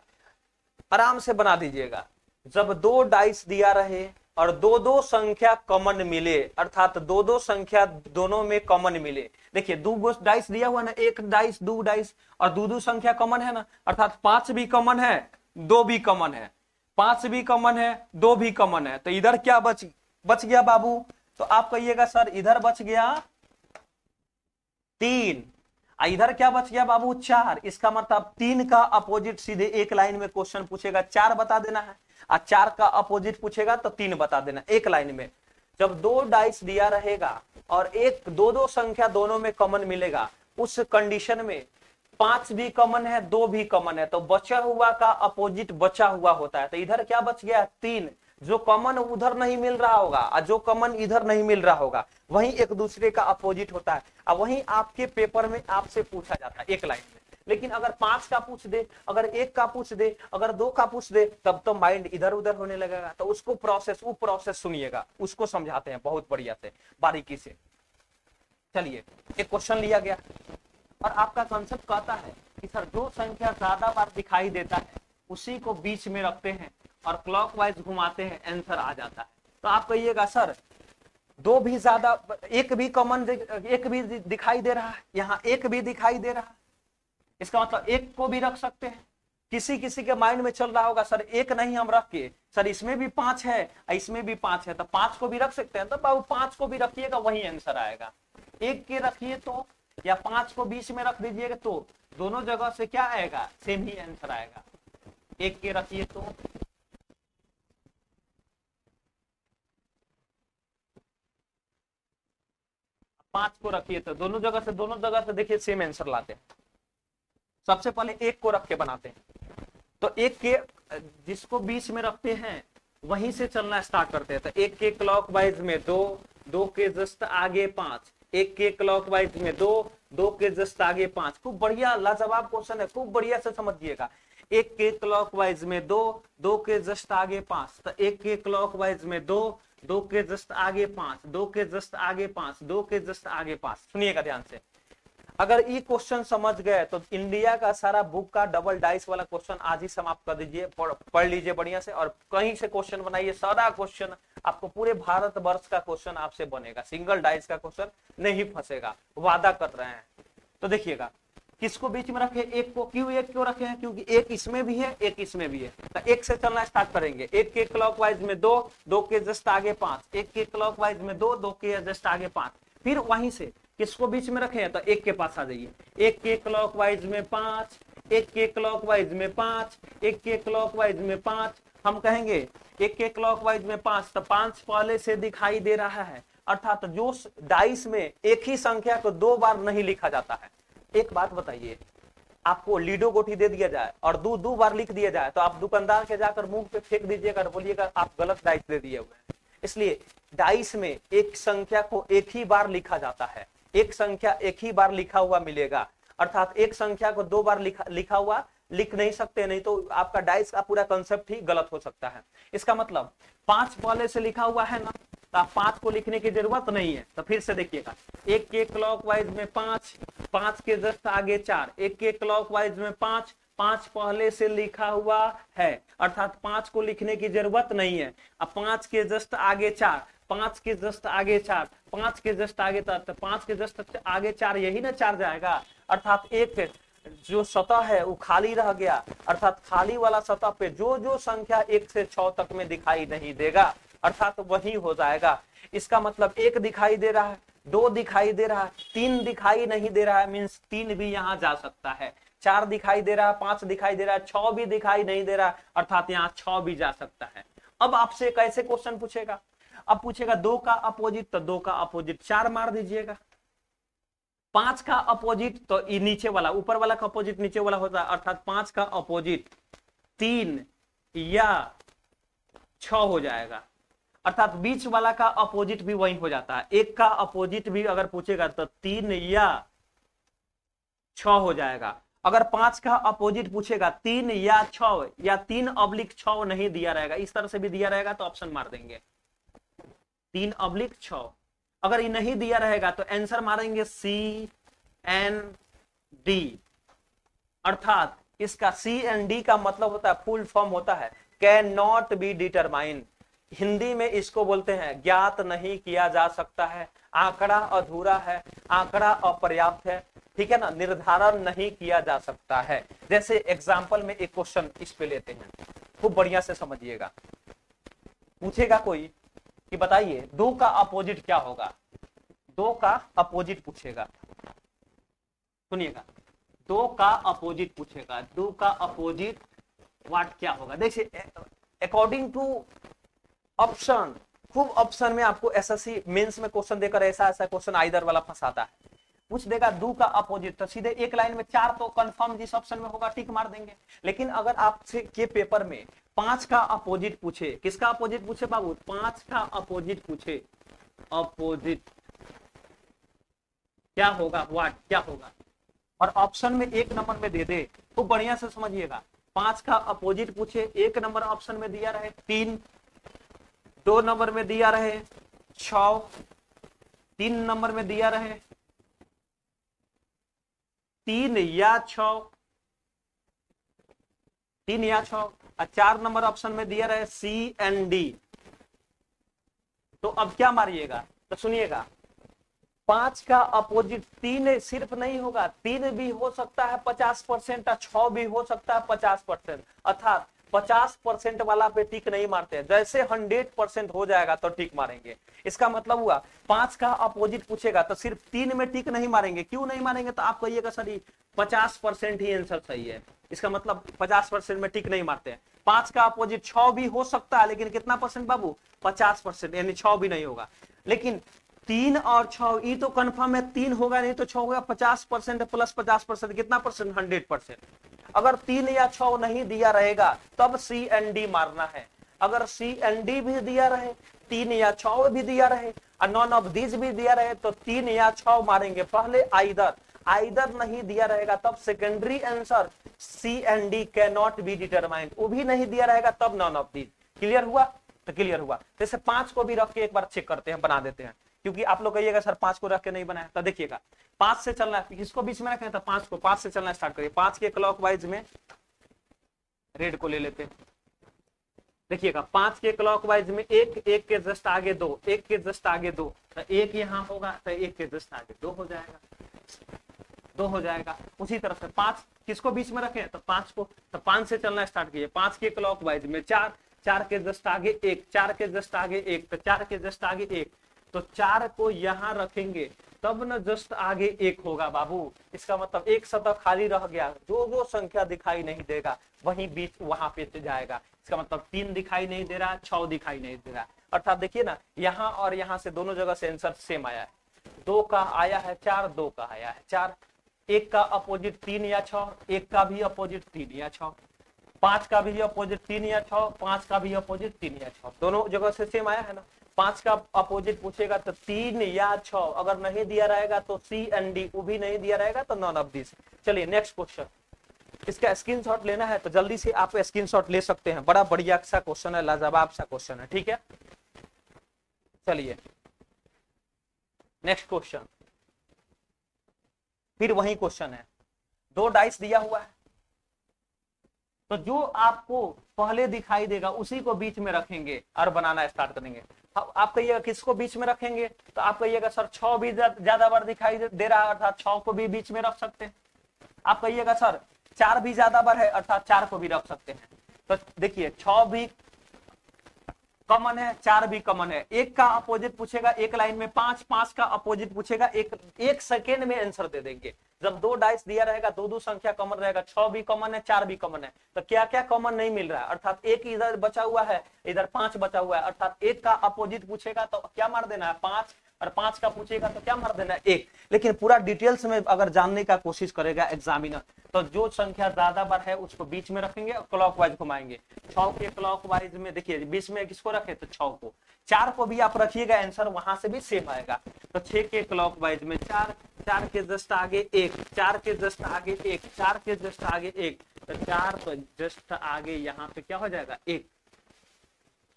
आराम से बना दीजिएगा, जब 2 डाइस दिया रहे और 2-2 संख्या कॉमन मिले, अर्थात 2-2 संख्या दोनों में कॉमन मिले। देखिए 2 डाइस दिया हुआ ना, 1 डाइस 2 डाइस और 2-2 संख्या कॉमन है ना, अर्थात 5 भी कॉमन है, 2 भी कॉमन है, 5 भी कॉमन है, 2 भी कॉमन है। तो इधर क्या बच गया बाबू, तो आप कहिएगा सर इधर बच गया 3, इधर क्या बच गया बाबू 4। इसका मतलब 3 का अपोजिट सीधे एक लाइन में क्वेश्चन पूछेगा 4 बता देना है, और 4 का अपोजिट पूछेगा तो 3 बता देना, एक लाइन में। जब 2 डाइस दिया रहेगा और 2-2 संख्या दोनों में कॉमन मिलेगा, उस कंडीशन में 5 भी कॉमन है, 2 भी कॉमन है, तो बचा हुआ का अपोजिट बचा हुआ होता है। तो इधर क्या बच गया 3, जो कॉमन उधर नहीं मिल रहा होगा और जो कॉमन इधर नहीं मिल रहा होगा वही एक दूसरे का अपोजिट होता है, और वही आपके पेपर में आपसे पूछा जाता है एक लाइन में। लेकिन अगर 5 का पूछ दे, अगर 1 का पूछ दे, अगर 2 का पूछ दे, तब तो माइंड इधर उधर होने लगेगा। तो उसको वो प्रोसेस सुनिएगा, उसको समझाते हैं बहुत बढ़िया से, बारीकी से। चलिए एक क्वेश्चन लिया गया और आपका कंसेप्ट कहता है कि सर जो संख्या ज्यादा बार दिखाई देता है उसी को बीच में रखते हैं और क्लॉकवाइज घुमाते हैं, आंसर आ जाता है। तो आप कहिएगा सर 2 भी ज्यादा, 1 भी कॉमन, 1 भी दिखाई दे रहा है, यहाँ 1 भी दिखाई दे रहा है, इसका मतलब 1 को भी रख सकते हैं, किसी किसी के माइंड में चल रहा होगा सर एक नहीं हम रख के, सर इसमें भी 5 है इसमें भी 5 है, तो 5 को भी रख सकते हैं, तो बाबू 5 को भी रखिएगा वही आंसर आएगा। एक के रखिए तो, या 5 को बीच में रख दीजिएगा तो दोनों जगह से क्या आएगा, सेम ही आंसर आएगा। एक के रखिए तो, 5 को रखिए तो दोनों जगह से देखिए सेम आंसर लाते हैं। सबसे पहले एक को रख के बनाते हैं, तो एक के जिसको बीच में रखते हैं वहीं से चलना स्टार्ट करते हैं। तो एक के क्लॉकवाइज में 2, 2 के जस्ट आगे 5, एक के क्लॉकवाइज में 2, 2 के जस्ट आगे 5। खूब बढ़िया लाजवाब क्वेश्चन है, खूब बढ़िया से समझिएगा। एक के क्लॉकवाइज में 2, 2 के जस्ट आगे 5, तो एक के क्लॉकवाइज में 2, 2 के जस्ट आगे 5, 2 के जस्ट आगे 5, 2 के जस्ट आगे 5। सुनिएगा ध्यान से, अगर ये क्वेश्चन समझ गए तो इंडिया का सारा बुक का डबल डाइस वाला क्वेश्चन आज ही समाप्त कर दीजिए, पढ़ लीजिए बढ़िया से, और कहीं से क्वेश्चन बनाइए। सारा क्वेश्चन आपको पूरे भारत वर्ष का क्वेश्चन आपसे बनेगा, सिंगल डाइस का क्वेश्चन नहीं फंसेगा, वादा कर रहे हैं। तो देखिएगा किसको बीच में रखे, एक को। क्यों एक क्यों रखे हैं, क्योंकि एक इसमें भी है एक इसमें भी है। तो एक से चलना स्टार्ट करेंगे। एक के क्लॉकवाइज में 2, 2 के जस्ट आगे 5, एक के क्लॉकवाइज में 2, 2 के जस्ट आगे 5। फिर वहीं से किसको बीच में रखे हैं, तो एक के पास आ जाइए। एक के क्लॉकवाइज में 5, एक के क्लॉकवाइज में 5, एक के क्लॉकवाइज में 5। हम कहेंगे एक के क्लॉकवाइज में 5, तो 5 पहले से दिखाई दे रहा है, अर्थात जो डाइस में एक ही संख्या को 2 बार नहीं लिखा जाता है। एक बात बताइए, आपको लीडो गोटी दे दिया जाए और 2 बार लिख दिया जाए, तो आप दुकानदार के जाकर मुंह पे फेंक दीजिएगा और बोलिएगा आप गलत डाइस दे दिए हुए हैं। इसलिए डाइस में एक संख्या को एक ही बार लिखा जाता है, एक संख्या एक ही बार लिखा हुआ मिलेगा, अर्थात एक संख्या को 2 बार लिखा हुआ लिख नहीं सकते, नहीं तो आपका डाइस का पूरा कंसेप्ट ही गलत हो सकता है। इसका मतलब 5 पहले से लिखा हुआ है ना, तो आप 5 को लिखने की जरूरत नहीं है। तो फिर से देखिएगा, एक के क्लॉकवाइज में 5, 5 के जस्ट आगे 4, एक के क्लॉकवाइज में 5, 5 पहले से लिखा हुआ है, अर्थात 5 को लिखने की जरूरत नहीं है। अब 5 के जस्ट आगे 4, 5 के जस्ट आगे 4, 5 के जस्ट आगे 4, तो 5 के जस्ट आगे 4, यही ना 4 जाएगा, अर्थात एक जो सतह है वो खाली रह गया, अर्थात खाली वाला सतह पे जो जो संख्या 1 से 6 तक में दिखाई नहीं देगा, अर्थात वही हो जाएगा। इसका मतलब 1 दिखाई दे रहा है, 2 दिखाई दे रहा है, 3 दिखाई नहीं दे रहा है, मीन्स 3 भी यहाँ जा सकता है, 4 दिखाई दे रहा है, 5 दिखाई दे रहा है, 6 भी दिखाई नहीं दे रहा है, अर्थात यहाँ 6 भी जा सकता है। अब आपसे कैसे क्वेश्चन पूछेगा, अब पूछेगा 2 का अपोजिट, तो 2 का अपोजिट 4 मार दीजिएगा। 5 का अपोजिट तो नीचे वाला, ऊपर वाला का अपोजिट नीचे वाला होता है, अर्थात 5 का अपोजिट 3 या 6 हो जाएगा, अर्थात बीच वाला का अपोजिट भी वही हो जाता है। 1 का अपोजिट भी अगर पूछेगा तो 3 या 6 हो जाएगा। अगर 5 का अपोजिट पूछेगा 3 या 6 या 3/6 नहीं दिया रहेगा, इस तरह से भी दिया रहेगा तो ऑप्शन मार देंगे 3/6। अगर ये नहीं दिया रहेगा तो आंसर मारेंगे CND, अर्थात इसका CND का मतलब होता है, फुल फॉर्म होता है can not be determine. Hindi में इसको बोलते हैं ज्ञात नहीं किया जा सकता है, आंकड़ा अधूरा है, आंकड़ा अपर्याप्त है, ठीक है ना, निर्धारण नहीं किया जा सकता है। जैसे एग्जाम्पल में एक क्वेश्चन इस पे लेते हैं, खूब बढ़िया से समझिएगा। पूछेगा कोई कि बताइए 2 का अपोजिट क्या होगा, 2 का अपोजिट पूछेगा, सुनिएगा 2 का अपोजिट पूछेगा, 2 का अपोजिट व्हाट क्या होगा। देखिए अकॉर्डिंग टू ऑप्शन, खूब ऑप्शन में आपको एसएससी मेंस में क्वेश्चन देकर ऐसा ऐसा क्वेश्चन आइदर वाला फंसाता है, पूछ देगा 2 का अपोजिट, तो सीधे एक लाइन में 4 तो कंफर्म जिस ऑप्शन में होगा टिक मार देंगे। लेकिन अगर आपसे के पेपर में 5 का अपोजिट पूछे, किसका अपोजिट पूछे बाबू, 5 का अपोजिट पूछे, अपोजिट क्या होगा, व्हाट क्या होगा, और ऑप्शन में 1 नंबर में दे दे, तो बढ़िया से समझिएगा। 5 का अपोजिट पूछे, 1 नंबर ऑप्शन में दिया रहे 3, 2 नंबर में दिया रहे 6, 3 नंबर में दिया रहे 3 या 6, 3 या 6, और 4 नंबर ऑप्शन में दिया रहे CND। तो अब क्या मारिएगा, तो सुनिएगा 5 का अपोजिट 3 सिर्फ नहीं होगा, 3 भी हो सकता है 50% और 6 भी हो सकता है 50%। अर्थात 50% वाला पे टिक नहीं मारते हैं, जैसे 100% हो जाएगा तो टिक मारेंगे। इसका मतलब हुआ 5 का अपोजिट पूछेगा तो सिर्फ 3 में टिक नहीं मारेंगे। क्यों नहीं मारेंगे? तो आप कहिएगा सर 50% ही आंसर सही है, इसका मतलब 50% में टिक नहीं मारते हैं। 5 का अपोजिट 6 भी हो सकता है, लेकिन कितना परसेंट बाबू? 50%, यानी 6 भी नहीं होगा। लेकिन 3 और 6 ये तो कंफर्म है, 3 होगा नहीं तो 6 होगा। 50% प्लस 50% कितना परसेंट? 100%। अगर 3 या 6 नहीं दिया रहेगा तब सी एंड डी मारना है। अगर सी एंड डी भी दिया रहे, 3 या 6 भी दिया रहे और नॉन ऑफ दीज भी दिया रहे तो 3 या 6 मारेंगे। पहले आइदर नहीं दिया रहेगा तब secondary answer C and D can not be determined. वो भी नहीं दिया रहेगा तब नॉन ऑफ दीज। क्लियर हुआ? तो क्लियर हुआ। जैसे 5 को भी रख के एक बार चेक करते हैं, बना देते हैं, क्योंकि आप लोग कहिएगा सर 5 को रख के नहीं बनाया। तो देखिएगा 5 से चलना है, किसको बीच में रखें? तो 5 से चलना स्टार्ट करिए। 5 के क्लॉकवाइज में रेड को ले लेते हैं। देखिएगा 5 के क्लॉकवाइज में एक के जस्ट आगे 2, एक के जस्ट आगे 2, तो एक यहाँ होगा तो एक के जस्ट आगे 2 हो जाएगा, 2 हो जाएगा। उसी तरह से 5 किसको बीच में रखें? तो 5 को। तो 5 से चलना स्टार्ट कीजिए। 5 के क्लॉकवाइज में 4 के जस्ट आगे 1, 4 के जस्ट आगे 1, तो 4 के जस्ट आगे 1, तो 4 को यहां रखेंगे तब न जस्ट आगे 1 होगा बाबू। इसका मतलब एक सतह खाली रह गया, जो संख्या दिखाई नहीं देगा वहीं बीच वहां पे जाएगा। इसका मतलब 3 दिखाई नहीं दे रहा, 6 दिखाई नहीं दे रहा। अर्थात देखिए ना, यहाँ और यहाँ से दोनों जगह से आंसर सेम आया है। 2 का आया है 4, 2 का आया है 4। 1 का अपोजिट 3 या 6, 1 का भी अपोजिट 3 या 6। 5 का भी अपोजिट 3 या 6, 5 का भी अपोजिट 3 या 6, दोनों जगह से सेम आया है ना। 5 का अपोजिट पूछेगा तो 3 या 6, अगर नहीं दिया रहेगा तो सी एंड डी, वो भी नहीं दिया रहेगा तो नॉन ऑफ दिस। चलिए नेक्स्ट क्वेश्चन, इसका स्क्रीनशॉट लेना है तो जल्दी से आप स्क्रीनशॉट ले सकते हैं। बड़ा बढ़िया सा क्वेश्चन है, लाजवाब सा क्वेश्चन है, ठीक है। चलिए नेक्स्ट क्वेश्चन, फिर वही क्वेश्चन है। 2 डाइस दिया हुआ है, तो जो आपको पहले दिखाई देगा उसी को बीच में रखेंगे और बनाना स्टार्ट करेंगे। आप कहिएगा किसको बीच में रखेंगे? तो आप कहिएगा सर 6 भी ज्यादा बार दिखाई दे रहा है, अर्थात 6 को भी बीच में रख सकते हैं। आप कहिएगा सर 4 भी ज्यादा बार है, अर्थात 4 को भी रख सकते हैं। तो देखिए 6 भी कॉमन है, 4 भी कॉमन है। 1 का अपोजिट पूछेगा एक लाइन में 5, 5 का अपोजिट पूछेगा एक सेकेंड में आंसर दे देंगे। जब 2 डाइस दिया रहेगा, 2 संख्या कॉमन रहेगा, 6 भी कॉमन है, 4 भी कॉमन है, तो क्या क्या कॉमन नहीं मिल रहा है? अर्थात 1 इधर बचा हुआ है, इधर 5 बचा हुआ है, अर्थात 1 का अपोजिट पूछेगा तो क्या मार देना है? 5, और 5 का पूछेगा तो क्या मार देना है? 1। लेकिन पूरा डिटेल्स में अगर जानने का कोशिश करेगा एग्जामिनर तो जो संख्या ज्यादा बार है उसको बीच में रखेंगे और क्लॉकवाइज घुमाएंगे। 6 के क्लॉकवाइज में देखिए बीच में किसको रखे? तो 6 को। 4 को भी आप रखिएगा, आंसर वहां से भी सेम आएगा। तो 6 के क्लॉकवाइज में 4, 4 के जस्ट आगे 1, 4 के जस्ट आगे 1, 4 के जस्ट आगे 1, तो 4 तो जस्ट आगे यहाँ पे क्या हो जाएगा? 1।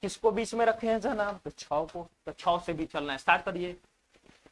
किसको बीच में रखे हैं जनाब? तो 6 को। तो 6 से भी चलना है, स्टार्ट करिए।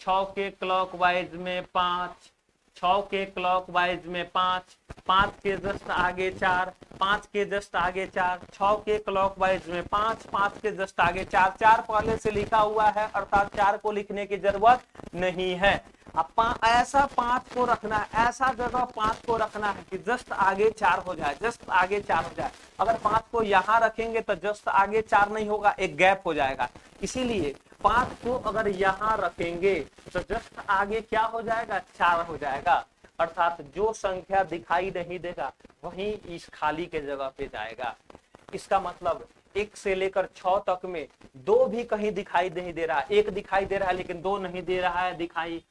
6 के क्लॉकवाइज में 5, 6 के क्लॉकवाइज में 5, 5 के जस्ट आगे 4, 5 के जस्ट आगे 4, 6 के क्लॉकवाइज में 5, 5 के जस्ट आगे 4, 4 पहले से लिखा हुआ है, अर्थात 4 को लिखने की जरूरत नहीं है। अब ऐसा 5 को रखना है, ऐसा जगह 5 को रखना है कि जस्ट आगे 4 हो जाए, जस्ट आगे 4 हो जाए। अगर 5 को यहाँ रखेंगे तो जस्ट आगे 4 नहीं होगा, एक गैप हो जाएगा। इसीलिए 5 को अगर यहाँ रखेंगे तो जस्ट आगे क्या हो जाएगा? 4 हो जाएगा। अर्थात जो संख्या दिखाई नहीं देगा वही इस खाली के जगह पे जाएगा। इसका मतलब 1 से लेकर 6 तक में 2 भी कहीं दिखाई नहीं दे रहा, 1 दिखाई दे रहा है लेकिन 2 नहीं दे रहा है दिखाई,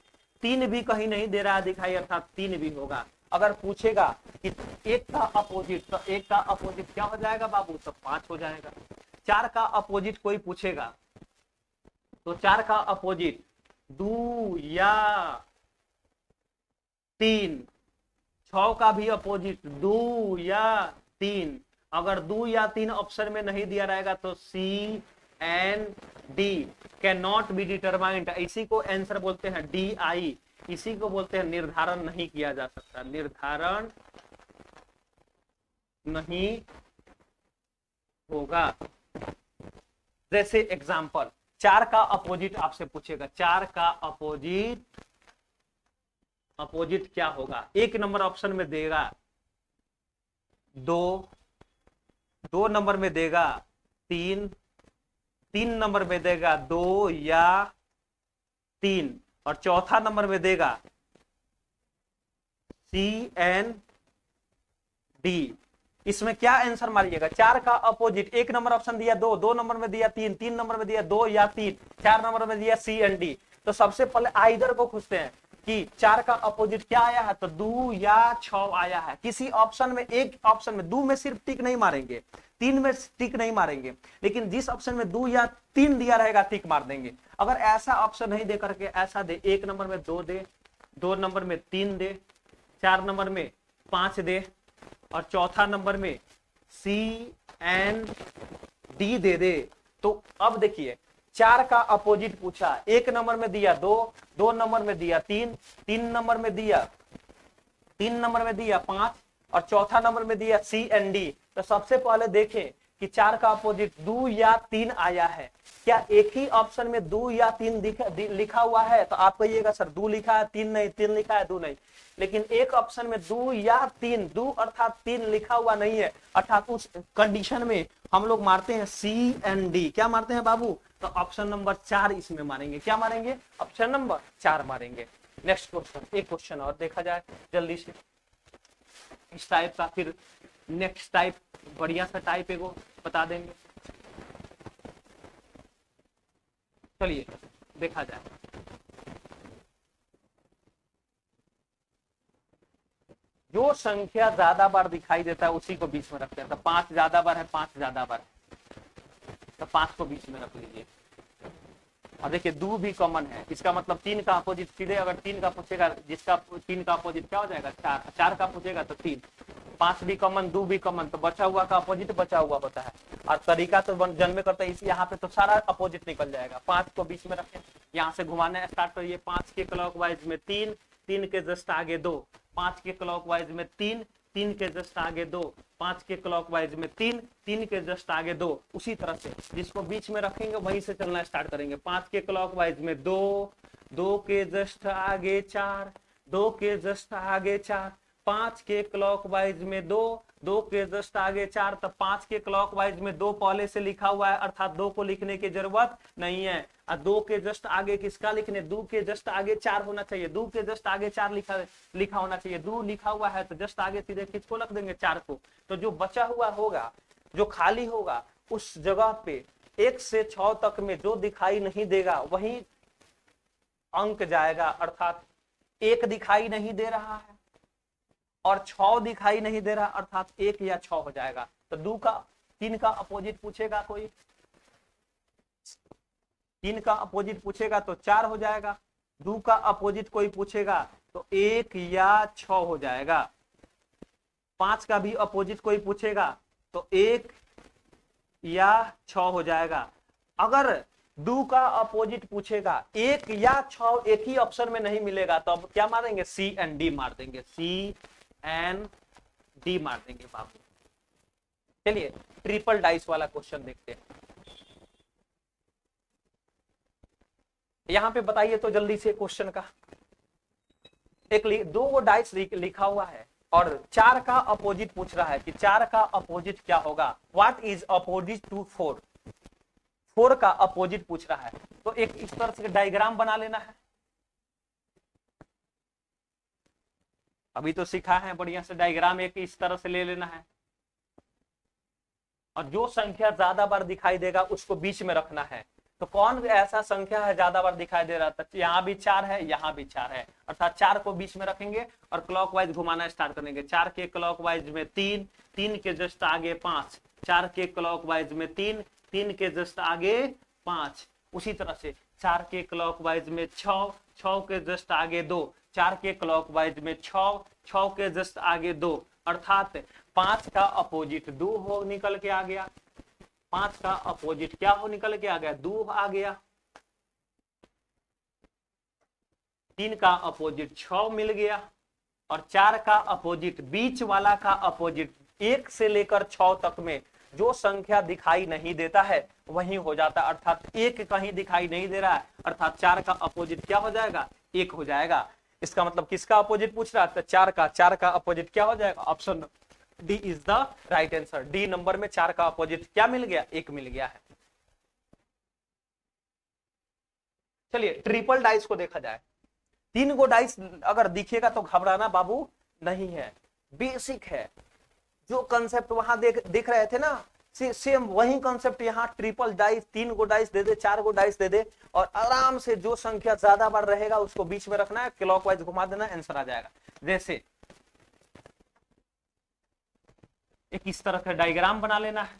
3 भी कहीं नहीं दे रहा है दिखाई, अर्थात 3 भी होगा। अगर पूछेगा कि 1 का अपोजिट, तो 1 का अपोजिट क्या हो जाएगा बाबू? तो 5 हो जाएगा। 4 का अपोजिट कोई पूछेगा तो 4 का अपोजिट 2 या 3, 6 का भी अपोजिट 2 या 3। अगर 2 या 3 ऑप्शन में नहीं दिया रहेगा तो C and D can not be determined. इसी को आंसर बोलते हैं DI, इसी को बोलते हैं निर्धारण नहीं किया जा सकता, निर्धारण नहीं होगा। जैसे एग्जाम्पल 4 का अपोजिट आपसे पूछेगा, 4 का अपोजिट क्या होगा। 1 नंबर ऑप्शन में देगा 2, 2 नंबर में देगा 3, 3 नंबर में देगा 2 या 3, और चौथा नंबर में देगा CND। इसमें क्या आंसर मारिएगा, 4 का अपोजिट। 1 नंबर ऑप्शन दिया 2, 2 नंबर में दिया 3, 3 नंबर में दिया 2 या 3, 4 नंबर में दिया CND। तो सबसे पहले आइदर को खोजते हैं कि 4 का अपोजिट क्या आया है, तो 2 या 6 आया है। किसी ऑप्शन में, एक ऑप्शन में 2 में सिर्फ टिक नहीं मारेंगे, 3 में टिक नहीं मारेंगे, लेकिन जिस ऑप्शन में 2 या 3 दिया रहेगा टिक मार देंगे। अगर ऐसा ऑप्शन नहीं दे करके ऐसा दे, 1 नंबर में 2 दे, 2 नंबर में 3 दे, 4 नंबर में 5 दे, और चौथा नंबर में CND दे दे, तो अब देखिए 4 का अपोजिट पूछा, 1 नंबर में दिया 2, 2 नंबर में दिया 3, 3 नंबर में दिया 5, और चौथा नंबर में दिया CND। तो सबसे पहले देखें कि 4 का अपोजिट 2 या 3 आया है। क्या एक ही ऑप्शन में 2 या 3 लिखा हुआ है, तो आप कहिएगा सर 2 लिखा है 3 नहीं, 3 लिखा है 2 नहीं। लेकिन एक ऑप्शन में 2 या 3, 2 अर्थात 3 लिखा हुआ नहीं है, अर्थात उस कंडीशन में हम लोग मारते हैं CND। क्या मारते हैं बाबू, तो ऑप्शन नंबर 4 इसमें मारेंगे। क्या मारेंगे, ऑप्शन नंबर 4 मारेंगे। नेक्स्ट क्वेश्चन, एक क्वेश्चन और देखा जाए जल्दी से इस टाइप का, फिर नेक्स्ट टाइप बढ़िया सा टाइप एगो बता देंगे। चलिए देखा जाए। जो संख्या ज्यादा बार दिखाई देता है उसी को बीच में रखते हैं। तो 5 ज्यादा बार है, 5 ज्यादा बार है, तो 5 को बीच में रख लीजिए। और देखिए 2 भी कॉमन है, इसका मतलब 3 का अपोजिट सीधे अगर 3 का पूछेगा, जिसका 3 का अपोजिट क्या हो जाएगा 4, 4 का पूछेगा तो 3, 5 भी कॉमन, 2 भी कॉमन, तो बचा हुआ का अपोजिट बचा हुआ होता है। और तरीका तो जन्मे करता है, इस यहाँ पे तो सारा अपोजिट निकल जाएगा। 5 को बीच में रखें, यहाँ से घुमाना स्टार्ट करिए। 5 के क्लॉकवाइज में 3, 3 के जस्ट आगे 2, 5 के क्लॉकवाइज में 3, 3 के जस्ट आगे 2, 5 के क्लॉकवाइज में 3, 3 के जस्ट आगे 2। उसी तरह से जिसको बीच में रखेंगे वहीं से चलना स्टार्ट करेंगे। 5 के क्लॉकवाइज में 2, 2 के जस्ट आगे 4, 2 के जस्ट आगे 4, 5 के क्लॉकवाइज में 2, 2 के जस्ट आगे 4। तो 5 के क्लॉकवाइज में 2 पहले से लिखा हुआ है, अर्थात 2 को लिखने की जरूरत नहीं है। और 2 के जस्ट आगे किसका लिखने, 2 के जस्ट आगे 4 होना चाहिए, 2 के जस्ट आगे 4 लिखा होना चाहिए। 2 लिखा हुआ है तो जस्ट आगे सीधे किसको रख देंगे, 4 को। तो जो बचा हुआ होगा, जो खाली होगा, उस जगह पे 1 से 6 तक में जो दिखाई नहीं देगा वही अंक जाएगा। अर्थात 1 दिखाई नहीं दे रहा है और 6 दिखाई नहीं दे रहा, अर्थात 1 या 6 हो जाएगा। तो 3 का अपोजिट पूछेगा कोई, 3 का अपोजिट पूछेगा तो 4 हो जाएगा। 2 का अपोजिट कोई पूछेगा तो 1 या 6 हो जाएगा। 5 का भी अपोजिट कोई पूछेगा तो 1 या 6 हो जाएगा। अगर 2 का अपोजिट पूछेगा 1 या 6 एक ही ऑप्शन में नहीं मिलेगा तो अब क्या मारेंगे, CND मार देंगे, CND मार देंगे बाबू। चलिए ट्रिपल डाइस वाला क्वेश्चन देखते हैं। यहां पे बताइए तो जल्दी से क्वेश्चन का, एक 2 डाइस लिखा हुआ है और 4 का अपोजिट पूछ रहा है कि 4 का अपोजिट क्या होगा। व्हाट इज अपोजिट टू 4, 4 का अपोजिट पूछ रहा है। तो एक इस तरह से डायग्राम बना लेना है। अभी तो सीखा है, बढ़िया से डायग्राम एक इस तरह से ले लेना है और जो संख्या ज्यादा बार दिखाई देगा उसको बीच में रखना है। तो कौन ऐसा संख्या है ज्यादा बार दिखाई दे रहा था, यहाँ भी 4 है, यहाँ भी 4 है, अर्थात 4 को बीच में रखेंगे और क्लॉकवाइज घुमाना स्टार्ट करेंगे। 4 के क्लॉकवाइज में 3, 3 के जस्ट आगे 5, 4 के क्लॉकवाइज में 3, 3 के जस्ट आगे 5। उसी तरह से 4 के क्लॉकवाइज में 6, 6 के जस्ट आगे 2, 4 के क्लॉकवाइज में 6, 6 के जस्ट आगे 2, अर्थात 5 का अपोजिट 2 हो निकल के आ गया। 5 का अपोजिट क्या हो निकल के आ गया, 2 आ गया। 3 का अपोजिट 6 मिल गया और 4 का अपोजिट बीच वाला का अपोजिट 1 से लेकर 6 तक में जो संख्या दिखाई नहीं देता है वही हो जाता है, अर्थात एक कहीं दिखाई नहीं दे रहा है, अर्थात 4 का अपोजिट क्या हो जाएगा, 1 हो जाएगा। इसका मतलब किसका अपोजिट पूछ रहा है, तो 4 का अपोजिट क्या हो जाएगा, option D is the right answer. D number में 4 का अपोजिट क्या मिल गया, 1 मिल गया है। चलिए ट्रिपल डाइस को देखा जाए। 3 गो डाइस अगर दिखेगा तो घबराना बाबू नहीं है, बेसिक है। जो कंसेप्ट वहां देख रहे थे ना, सेम वही कंसेप्ट यहाँ ट्रिपल डाइस, 3 गो डाइस दे दे, 4 गो डाइस दे दे, और आराम से जो संख्या ज्यादा बार रहेगा उसको बीच में रखना है, क्लॉकवाइज घुमा देना, आंसर आ जाएगा। जैसे एक इस तरह का डायग्राम बना लेना है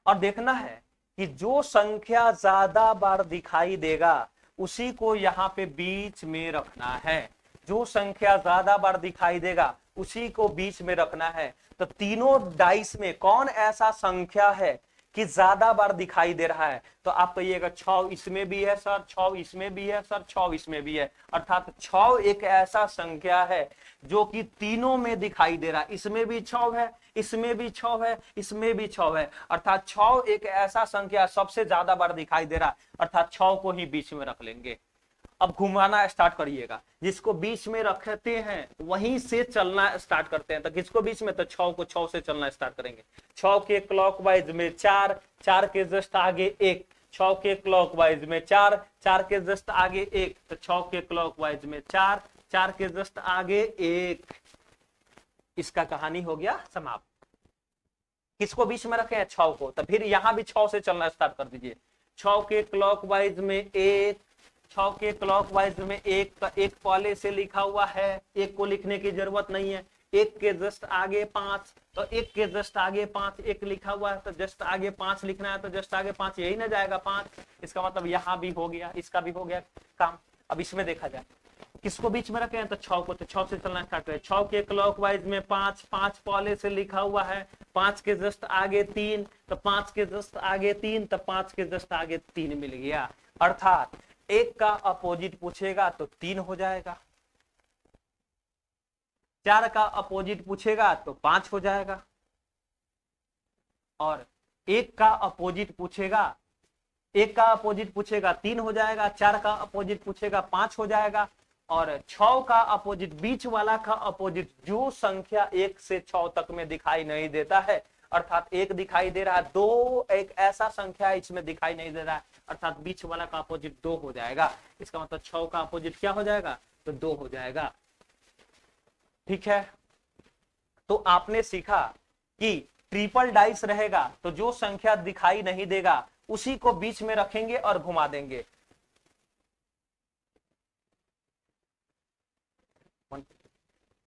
और देखना है कि जो संख्या ज्यादा बार दिखाई देगा उसी को यहाँ पे बीच में रखना है। जो संख्या ज्यादा बार दिखाई देगा उसी को बीच में रखना है। तो तीनों डाइस में कौन ऐसा संख्या है कि ज्यादा बार दिखाई दे रहा है, तो आप कहिएगा 6 इसमें भी है सर, 6 इसमें भी है सर, 6 इसमें भी है, अर्थात 6 एक ऐसा संख्या है जो कि तीनों में दिखाई दे रहा है। इसमें भी 6 है, इसमें भी 6 है, इसमें भी 6 है, अर्थात 6 एक ऐसा संख्या सबसे ज्यादा बार दिखाई दे रहा है, अर्थात 6 को ही बीच में रख लेंगे। अब घुमाना स्टार्ट करिएगा, जिसको बीच में रखते हैं वहीं से चलना स्टार्ट करते हैं। तो किसको बीच में, तो 6 को 6 से चलना स्टार्ट करेंगे। 6 के क्लॉकवाइज में 4, 4 के जस्ट आगे 1, 6 के क्लॉकवाइज में 4, 4 के जस्ट आगे 1, तो 6 के क्लॉकवाइज में 4, 4 के जस्ट आगे 1। इसका कहानी हो गया समाप्त। किसको बीच में रखे हैं, 6 को। तो फिर यहां भी 6 से चलना स्टार्ट कर दीजिए। 6 के क्लॉकवाइज में 1, 6 के क्लॉकवाइज में 1, तो 1 पहले से लिखा हुआ है, 1 को लिखने की जरूरत नहीं है। 1 के जस्ट आगे 5, तो 1 के जस्ट आगे 5, 1 लिखा हुआ है तो जस्ट आगे 5 लिखना है, तो जस्ट आगे 5 यही ना जाएगा 5। इसका मतलब यहाँ भी हो गया, इसका भी हो गया काम। अब इसमें देखा जाए किसको बीच में रखे हैं, तो 6 को। तो 6 से चलना स्टार्ट करें। 6 के क्लॉकवाइज में 5, 5 पहले से लिखा हुआ है, 5 के जस्ट आगे 3, तो 5 के जस्ट आगे 3, तो 5 के जस्ट आगे 3 मिल गया। अर्थात 1 का अपोजिट पूछेगा तो 3 हो जाएगा, 4 का अपोजिट पूछेगा तो 5 हो जाएगा, और 1 का अपोजिट पूछेगा, 1 का अपोजिट पूछेगा 3 हो जाएगा, 4 का अपोजिट पूछेगा 5 हो जाएगा, और 6 का अपोजिट, बीच वाला का अपोजिट जो संख्या 1 से 6 तक में दिखाई नहीं देता है, अर्थात 1 दिखाई दे रहा है, 2 एक ऐसा संख्या है इसमें दिखाई नहीं दे रहा है, अर्थात बीच वाला का अपोजिट 2 हो जाएगा। इसका मतलब 6 का अपोजिट क्या हो जाएगा, तो 2 हो जाएगा। ठीक है, तो आपने सीखा कि ट्रिपल डाइस रहेगा तो जो संख्या दिखाई नहीं देगा उसी को बीच में रखेंगे और घुमा देंगे।